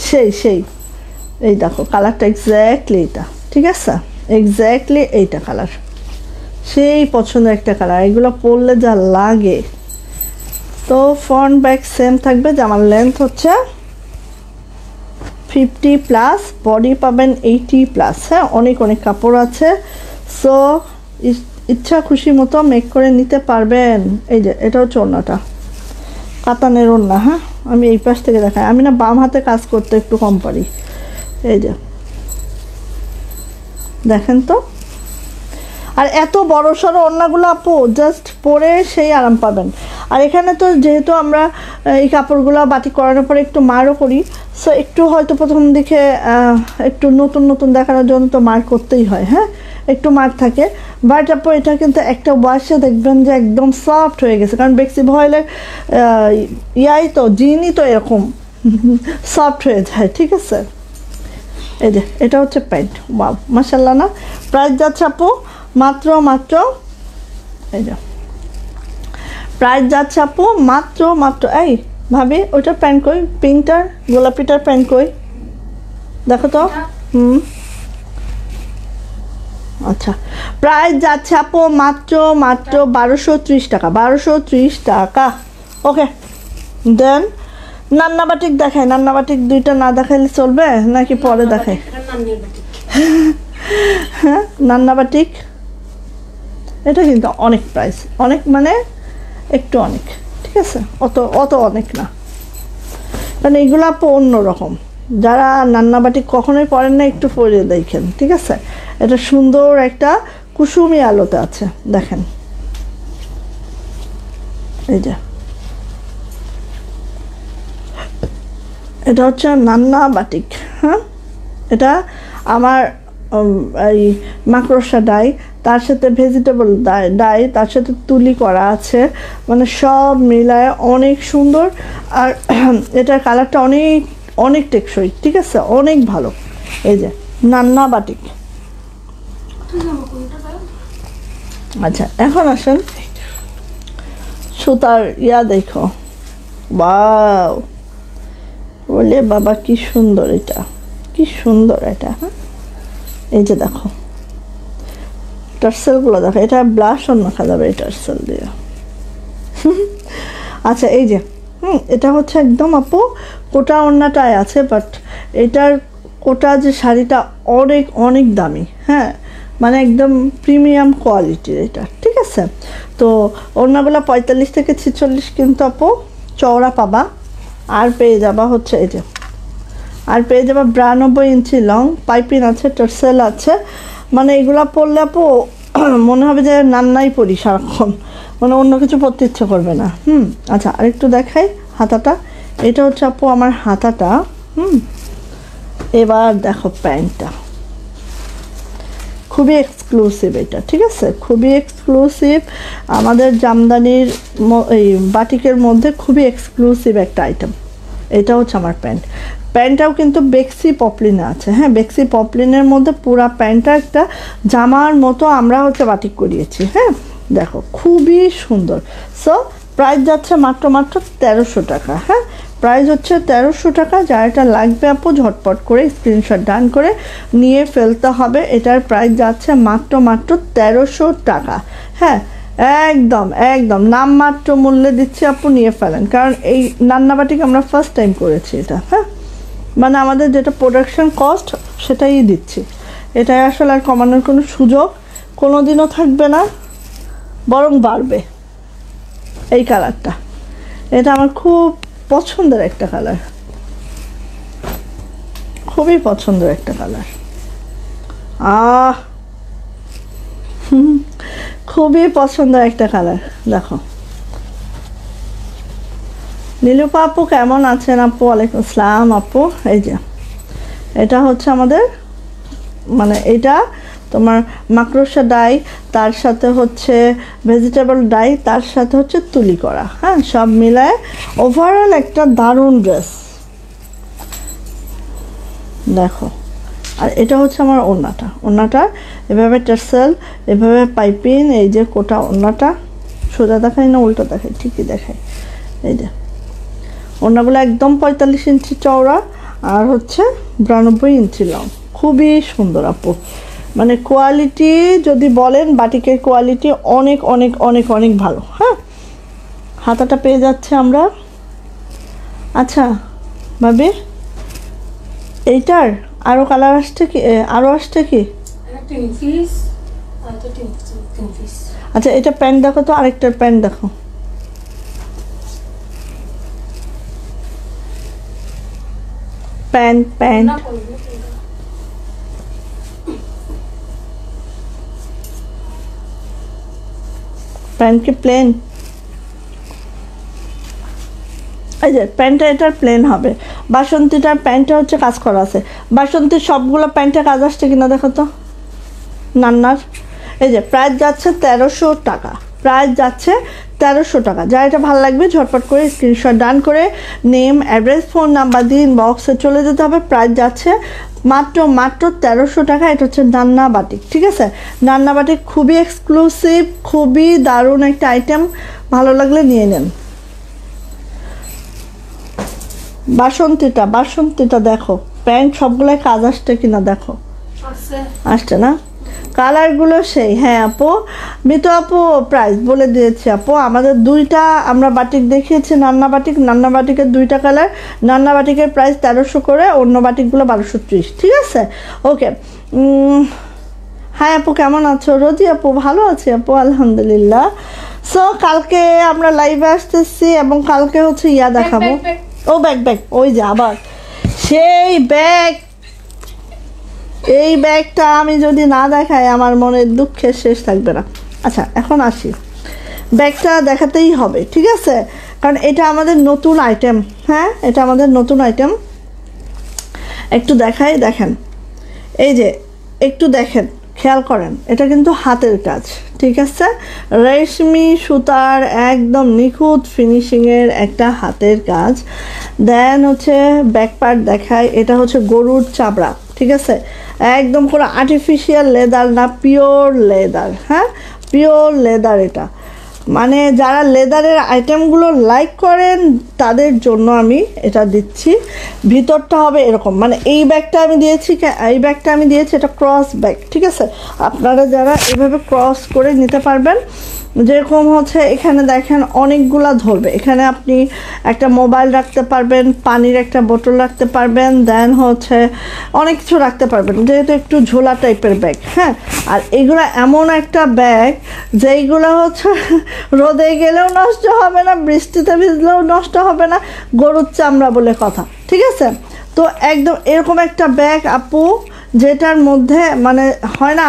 সেই এই দেখো কালারটা এক্স্যাক্টলি এটা, ঠিক আছে, এক্স্যাক্টলি এইটা কালার। সেই পছন্দের একটা কালার, এগুলো পরলে যা লাগে। তো ফ্রন্ট ব্যাক সেম থাকবে, যে আমার লেন্থ হচ্ছে 50+, বডি পাবেন 80+। হ্যাঁ, অনেক অনেক কাপড় আছে। সো ইচ্ছা খুশি মতো মেক করে নিতে পারবেন। এই যে এটা হচ্ছে ওড়নাটা, কাতানের ওড়না। হ্যাঁ, আমি এই পাশ থেকে দেখাই, আমি না বাম হাতে কাজ করতে একটু কম পারি। এই যে দেখেন তো, আর এত বড় সড়ো ওড়নাগুলো আপু জাস্ট পরে সেই আরাম পাবেন। আর এখানে তো যেহেতু আমরা এই কাপড়গুলো বাটিক করানোর পরে একটু মারও করি, সো একটু হয়তো প্রথম দিকে একটু নতুন নতুন দেখানোর জন্য তো মার করতেই হয়। হ্যাঁ, একটু মার থাকে, বাট আপু এটা কিন্তু একটা ওয়াশে দেখবেন যে একদম সফট হয়ে গেছে, কারণ বেক্সি ভয়েলের ইয়াই তো জিনই তো এরকম সফট হয়ে যায়। ঠিক আছে, এই যে এটা হচ্ছে প্যান্ট। ওয়াও, মাশাআল্লাহ না? প্রাইস যাচ্ছে আপু মাত্র এই যে প্রাইস যাচ্ছে আপু মাত্র এই ভাবি, ওইটার প্যান্ট কই? পিঙ্কটার, গোলাপিটার প্যান্ট কই? দেখো তো। আচ্ছা, প্রাইস যাচ্ছে আপু মাত্র 1230 টাকা, 1230 টাকা। ওকে, দেন নান্না বাটিক দেখাই। নান্না বাটিক দুইটা না দেখাইলে চলবে নাকি পরে দেখাই? হ্যাঁ, নান্না বাটিক এটা কিন্তু অনেক প্রাইস, অনেক মানে একটু অনেক। ঠিক আছে, অত অনেক না, কারণ এইগুলো আপু অন্যরকম। যারা নান্না বাটিক কখনোই পরেন না, একটু পরে দেখেন। ঠিক আছে, এটা সুন্দর একটা কুসুমি আলোতে আছে, দেখেন। এই যে এটা হচ্ছে নান্না বাটিক। হ্যাঁ, এটা আমার এই মাকড়সা ডাই, তার সাথে ভেজিটেবল ডাই, তার সাথে তুলি করা আছে, মানে সব মিলায় অনেক সুন্দর। আর এটার কালারটা অনেক অনেক টেকসই। ঠিক আছে, অনেক ভালো। এই যে নান্না বাটিক। আচ্ছা, এখন আসেন সুতার ইয়া দেখো। ওয়াও, বলে বাবা কি সুন্দর এটা, কি সুন্দর এটা। হ্যাঁ, এই যে দেখো টার্সেলগুলো দেখো, এটা ব্লাশ অন্য মাখা যাবে এই টার্সেল দিয়ে। আচ্ছা, এই যে এটা হচ্ছে একদম আপু কোটা ওড়নাটায় আছে, বাট এটার কোটা যে শাড়িটা অনেক অনেক দামি। হ্যাঁ, মানে একদম প্রিমিয়াম কোয়ালিটির এটা। ঠিক আছে, তো ওড়নাগুলো 45 থেকে 46 কিন্তু আপু চওড়া পাবা। আর পেয়ে যাবা হচ্ছে এই যে, আর পেয়ে যাবা 92 ইঞ্চি লং, পাইপিং আছে, টার্সেল আছে। মানে এগুলা পরলে আপু মনে হবে যে নান্নাই পরি সারাক্ষণ, মানে অন্য কিছু পরতে ইচ্ছে করবে না। আচ্ছা, আরেকটু দেখাই হাতাটা। এটা হচ্ছে আপু আমার হাতাটা। এবার দেখো প্যান্টটা, খুবই এক্সক্লুসিভ এটা। ঠিক আছে, খুবই এক্সক্লুসিভ, আমাদের জামদানির এই বাটিকের মধ্যে খুবই এক্সক্লুসিভ একটা আইটেম। এটা হচ্ছে আমার প্যান্টটাও কিন্তু বেক্সি পপলিনে আছে। হ্যাঁ, বেক্সি পপলিনের মধ্যে পুরা প্যান্টটা একটা জামার মতো আমরা হচ্ছে বাটিক করিয়েছি। হ্যাঁ, দেখো খুবই সুন্দর। সো প্রাইস যাচ্ছে মাত্র 1300 টাকা। হ্যাঁ, প্রাইস হচ্ছে 1300 টাকা। যার এটা লাগবে আপু ঝটপট করে স্ক্রিনশট ডান করে নিয়ে ফেলতে হবে। এটার প্রাইস যাচ্ছে মাত্র 1300 টাকা। হ্যাঁ, একদম একদম নামমাত্র মূল্যে দিচ্ছি আপু, নিয়ে ফেলেন। কারণ এই নান্না বাটিক আমরা ফার্স্ট টাইম করেছি এটা। হ্যাঁ, মানে আমাদের যেটা প্রোডাকশন কস্ট সেটাই দিচ্ছি, এটাই আসলে আর কমানোর কোনো সুযোগ কোনো দিনও থাকবে না, বরং বাড়বে। এই কালারটা, এটা আমার খুব পছন্দের একটা কালার, খুবই পছন্দের একটা কালার। খুবই পছন্দের একটা কালার। দেখো নীলুপা আপু কেমন আছেন আপু? ওয়ালাইকুম আসসালাম আপু। এই যে এটা হচ্ছে আমাদের, মানে এটা তোমার মাকড়সা ডাই, তার সাথে হচ্ছে ভেজিটেবল ডাই, তার সাথে হচ্ছে তুলি করা। হ্যাঁ, সব মিলায় ওভারঅল একটা দারুণ ড্রেস। দেখো, আর এটা হচ্ছে আমার ওড়নাটা এভাবে টার্সেল, এভাবে পাইপিং, এই যে কোটা ওড়নাটা। সোজা দেখাই না উল্টো দেখাই? ঠিকই দেখাই। এই যে ওড়নাগুলো একদম 45 ইঞ্চি চওড়া আর হচ্ছে 92 ইঞ্চি লং, খুবই সুন্দর আপু। মানে কোয়ালিটি যদি বলেন বাটিকের কোয়ালিটি অনেক অনেক অনেক অনেক ভালো। হ্যাঁ, হাতাটা পেয়ে যাচ্ছে আমরা। আচ্ছা ভাবি, এইটার আরও কালার আসছে কি, আরও আসছে কি? আচ্ছা এটা প্যান্ট দেখো তো, আরেকটার প্যান্ট দেখো। প্যান্ট প্যান্ট প্যান্ট কি প্লেন? এই যে প্যান্টটা এটার প্লেন হবে। বাসন্তীটার প্যান্টটা হচ্ছে কাজ করা আছে। বাসন্তীর সবগুলো প্যান্টে কাজ আসছে কিনা দেখো তো নান্নার। এই যে প্রাইস যাচ্ছে 1300 টাকা, প্রাইস যাচ্ছে 1300 টাকা। যা এটা ভালো লাগবে ঝটপট করে স্ক্রিনশট ডান করে নেম, অ্যাড্রেস, ফোন নাম্বার দিয়ে ইনবক্সে চলে যেতে হবে। প্রাইস যাচ্ছে মাত্র 1300 টাকা। এটা হচ্ছে নান্না বাটিক, ঠিক আছে? নান্না বাটিক খুবই এক্সক্লুসিভ, খুবই দারুণ একটা আইটেম, ভালো লাগলে নিয়ে নেন। বাসন্তীটা দেখো, প্যান্ট সবগুলোই কাজ আসছে কিনা দেখো। আসছে না? কালারগুলো সেই। হ্যাঁ আপু, মিতু আপু প্রাইস বলে দিয়েছি আপু। আমাদের দুইটা আমরা বাটিক দেখিয়েছি, নান্না বাটিকের দুইটা কালার। নান্না বাটিকের প্রাইস 1300 করে, অন্য বাটিকগুলো 1230, ঠিক আছে? ওকে। হ্যাঁ আপু কেমন আছো? রোজি আপু ভালো আছি আপু, আলহামদুলিল্লাহ। সো কালকে আমরা লাইভে আসতেছি এবং কালকে হচ্ছে ইয়া দেখাবো। ও ব্যাগ, ওই যে আবার সেই ব্যাগ। এই ব্যাগটা আমি যদি না দেখাই আমার মনের দুঃখের শেষ থাকবে না। আচ্ছা এখন আসি, ব্যাগটা দেখাতেই হবে, ঠিক আছে? কারণ এটা আমাদের নতুন আইটেম। হ্যাঁ এটা আমাদের নতুন আইটেম। একটু দেখাই, দেখেন এই যে, একটু দেখেন, খেয়াল করেন, এটা কিন্তু হাতের কাজ, ঠিক আছে? রেশমি সুতার একদম নিখুঁত ফিনিশিংয়ের একটা হাতের কাজ। দেন হচ্ছে ব্যাক পার্ট দেখায়, এটা হচ্ছে গরুর চামড়া, ঠিক আছে? একদম কোনো আর্টিফিশিয়াল লেদার না, পিওর লেদার। হ্যাঁ পিওর লেদার। এটা মানে যারা লেদারের আইটেমগুলো লাইক করেন তাদের জন্য আমি এটা দিচ্ছি। ভিতরটা হবে এরকম, মানে এই ব্যাগটা আমি দিয়েছি এটা ক্রস ব্যাগ, ঠিক আছে? আপনারা যারা এভাবে ক্রস করে নিতে পারবেন, যেরকম হচ্ছে এখানে দেখেন অনেকগুলা ধরবে। এখানে আপনি একটা মোবাইল রাখতে পারবেন, পানির একটা বোতল রাখতে পারবেন, দেন হচ্ছে অনেক কিছু রাখতে পারবেন, যেহেতু একটু ঝোলা টাইপের ব্যাগ। হ্যাঁ, আর এগুলো এমন একটা ব্যাগ যেইগুলো হচ্ছে রোদে গেলেও নষ্ট হবে না, বৃষ্টিতে ভিজলেও নষ্ট হবে না, গরুর চামড়া বলে কথা, ঠিক আছে? তো একদম এরকম একটা ব্যাগ আপু, যেটার মধ্যে মানে হয় না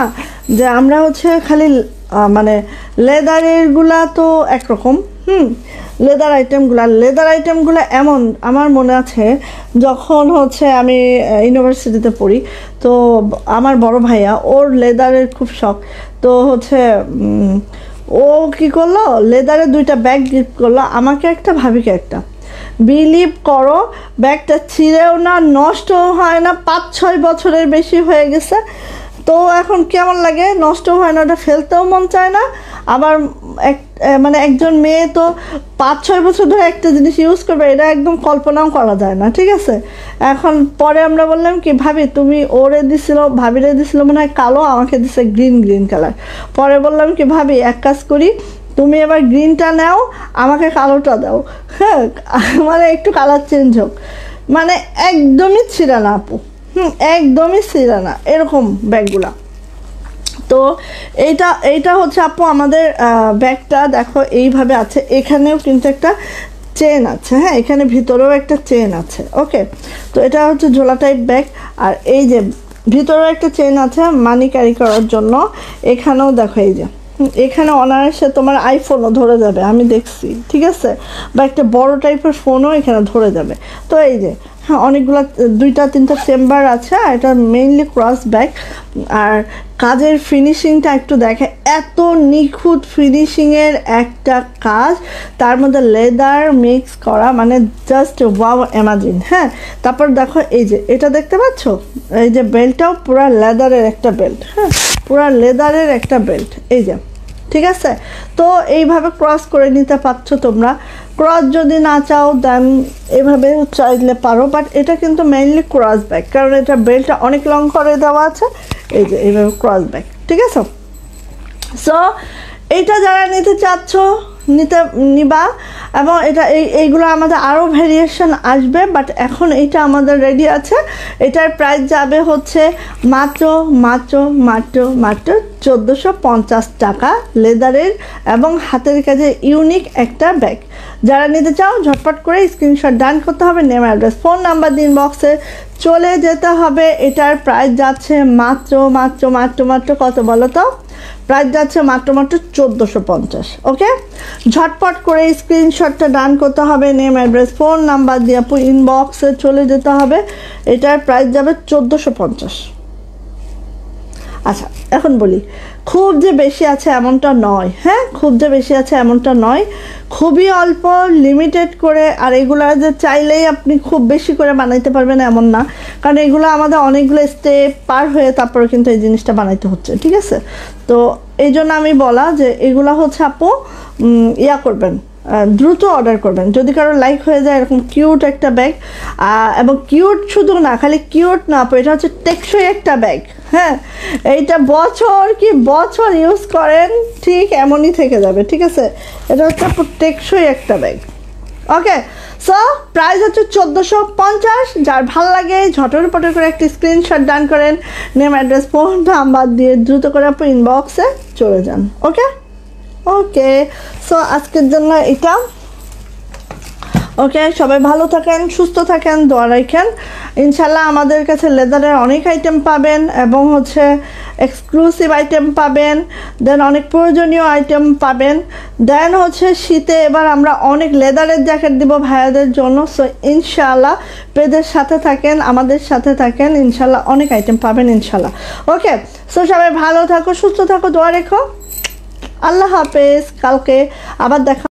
যে আমরা হচ্ছে খালি মানে লেদারেরগুলা তো একরকম, লেদার আইটেমগুলো এমন। আমার মনে আছে যখন হচ্ছে আমি ইউনিভার্সিটিতে পড়ি, তো আমার বড় ভাইয়া, ওর লেদারের খুব শখ, তো হচ্ছে ও কী করলো, লেদারের 2টা ব্যাগ গিফট করলো, আমাকে একটা, ভাবিকে একটা। বিলিভ করো ব্যাগটা ছিঁড়েও না, নষ্টও হয় না, 5-6 বছরের বেশি হয়ে গেছে। তো এখন কেমন লাগে, নষ্ট হয় না, ওটা ফেলতেও মন চায় না। আবার মানে একজন মেয়ে তো 5-6 বছর ধরে একটা জিনিস ইউজ করবে, এটা একদম কল্পনাও করা যায় না, ঠিক আছে? এখন পরে আমরা বললাম কি, ভাবি তুমি ভাবিরে দিছিল মনে হয় কালো, আমাকে দিছে গ্রিন কালার। পরে বললাম কি, ভাবি এক কাজ করি, তুমি এবার গ্রিনটা নাও, আমাকে কালোটা দাও। হ্যাঁ মানে একটু কালার চেঞ্জ হোক। মানে একদমই ছিঁড়ে না আপু, একদমই ছিঁড়ে না এরকম ব্যাগগুলা। তো এইটা হচ্ছে আপু আমাদের ব্যাগটা দেখো এইভাবে আছে, এখানেও কিন্তু একটা চেন আছে। হ্যাঁ এখানে ভিতরেও একটা চেন আছে। ওকে, তো এটা হচ্ছে ঝোলা টাইপ ব্যাগ। আর এই যে ভিতরেও একটা চেন আছে মানি ক্যারি করার জন্য। এখানেও দেখো, এই যে এখানে অনায়াসে তোমার আইফোনও ধরে যাবে, আমি দেখছি, ঠিক আছে? বা একটা বড় টাইপের ফোনও এখানে ধরে যাবে। তো এই যে হ্যাঁ অনেকগুলো 2-3টা চেম্বার আছে। আর এটা মেইনলি ক্রস ব্যাগ। আর কাজের ফিনিশিংটা একটু দেখে, এত নিখুঁত ফিনিশিংয়ের একটা কাজ, তার মধ্যে লেদার মিক্স করা, মানে জাস্ট ওয়াও, অ্যামাজিন। হ্যাঁ তারপর দেখো এই যে এটা দেখতে পাচ্ছ, এই যে বেল্টটাও পুরো লেদারের একটা বেল্ট। হ্যাঁ পুরো লেদারের একটা বেল্ট, এই যে, ঠিক আছে? তো এইভাবে ক্রস করে নিতে পারছো তোমরা। ক্রস যদি না চাও দেন এভাবে চাইলে পারো, বাট এটা কিন্তু মেইনলি ক্রস ব্যাগ, কারণ এটা বেল্টটা অনেক লং করে দেওয়া আছে। এই যে এইভাবে ক্রস ব্যাক, ঠিক আছে। সো এইটা যারা নিতে চাচ্ছ নিবা, এবং এইগুলো আমাদের আরও ভেরিয়েশন আসবে, বাট এখন এইটা আমাদের রেডি আছে। এটার প্রাইস যাবে হচ্ছে মাত্র 1450 টাকা, লেদারের এবং হাতের কাজে ইউনিক একটা ব্যাগ। যারা নিতে চাও ঝটপট করে স্ক্রিনশট ডান করতে হবে, নেম, অ্যাড্রেস, ফোন নাম্বার দিন বক্সে চলে যেতে হবে। এটার প্রাইস যাচ্ছে মাত্র কত বলো তো? প্রাইস যাচ্ছে মাত্র 1450। ওকে, ঝটপট করে স্ক্রিনশটটা ডান করতে হবে, নেম, অ্যাড্রেস, ফোন নাম্বার দিয়ে ইনবক্সে চলে যেতে হবে। এটার প্রাইস যাবে 1450। আচ্ছা, এখন বলি, খুব যে বেশি আছে এমনটা নয়, হ্যাঁ, খুব যে বেশি আছে এমনটা নয়, খুবই অল্প লিমিটেড করে। আর এগুলো যে চাইলেই আপনি খুব বেশি করে বানাইতে পারবেন এমন না, কারণ এগুলো আমাদের অনেকগুলো স্টেপ পার হয়ে তারপরে কিন্তু এই জিনিসটা বানাইতে হচ্ছে, ঠিক আছে। তো এই জন্য আমি বলা যে এগুলো হচ্ছে আপু করবেন, দ্রুত অর্ডার করবেন। যদি কারো লাইক হয়ে যায় এরকম কিউট একটা ব্যাগ, এবং কিউট শুধু না, খালি কিউট না আপু, এটা হচ্ছে টেকসই একটা ব্যাগ। হ্যাঁ, এইটা বছর ইউজ করেন ঠিক এমনই থেকে যাবে, ঠিক আছে। এটা হচ্ছে আপু টেকসই একটা ব্যাগ। ওকে, সো প্রাইস হচ্ছে 1450। যার ভালো লাগে ঝটপট করে একটা স্ক্রিনশট ডান করেন, নেম, অ্যাড্রেস, ফোন নাম্বার দিয়ে দ্রুত করে আপু ইনবক্সে চলে যান। ওকে, সো আজকের জন্য এটা। ওকে, সবাই ভালো থাকেন, সুস্থ থাকেন, দোয়া রাখেন। ইনশাল্লাহ আমাদের কাছে লেদারের অনেক আইটেম পাবেন, এবং হচ্ছে এক্সক্লুসিভ আইটেম পাবেন, দেন অনেক প্রয়োজনীয় আইটেম পাবেন। দেন হচ্ছে শীতে এবার আমরা অনেক লেদারের জ্যাকেট দিব ভাইয়াদের জন্য। সো ইনশাল্লাহ পেজের সাথে থাকেন, আমাদের সাথে থাকেন, ইনশাল্লাহ অনেক আইটেম পাবেন ইনশাল্লাহ। ওকে, সো সবাই ভালো থাকো, সুস্থ থাকো, দোয়া রেখো। আল্লাহ হাফেজ, কালকে আবার দেখা।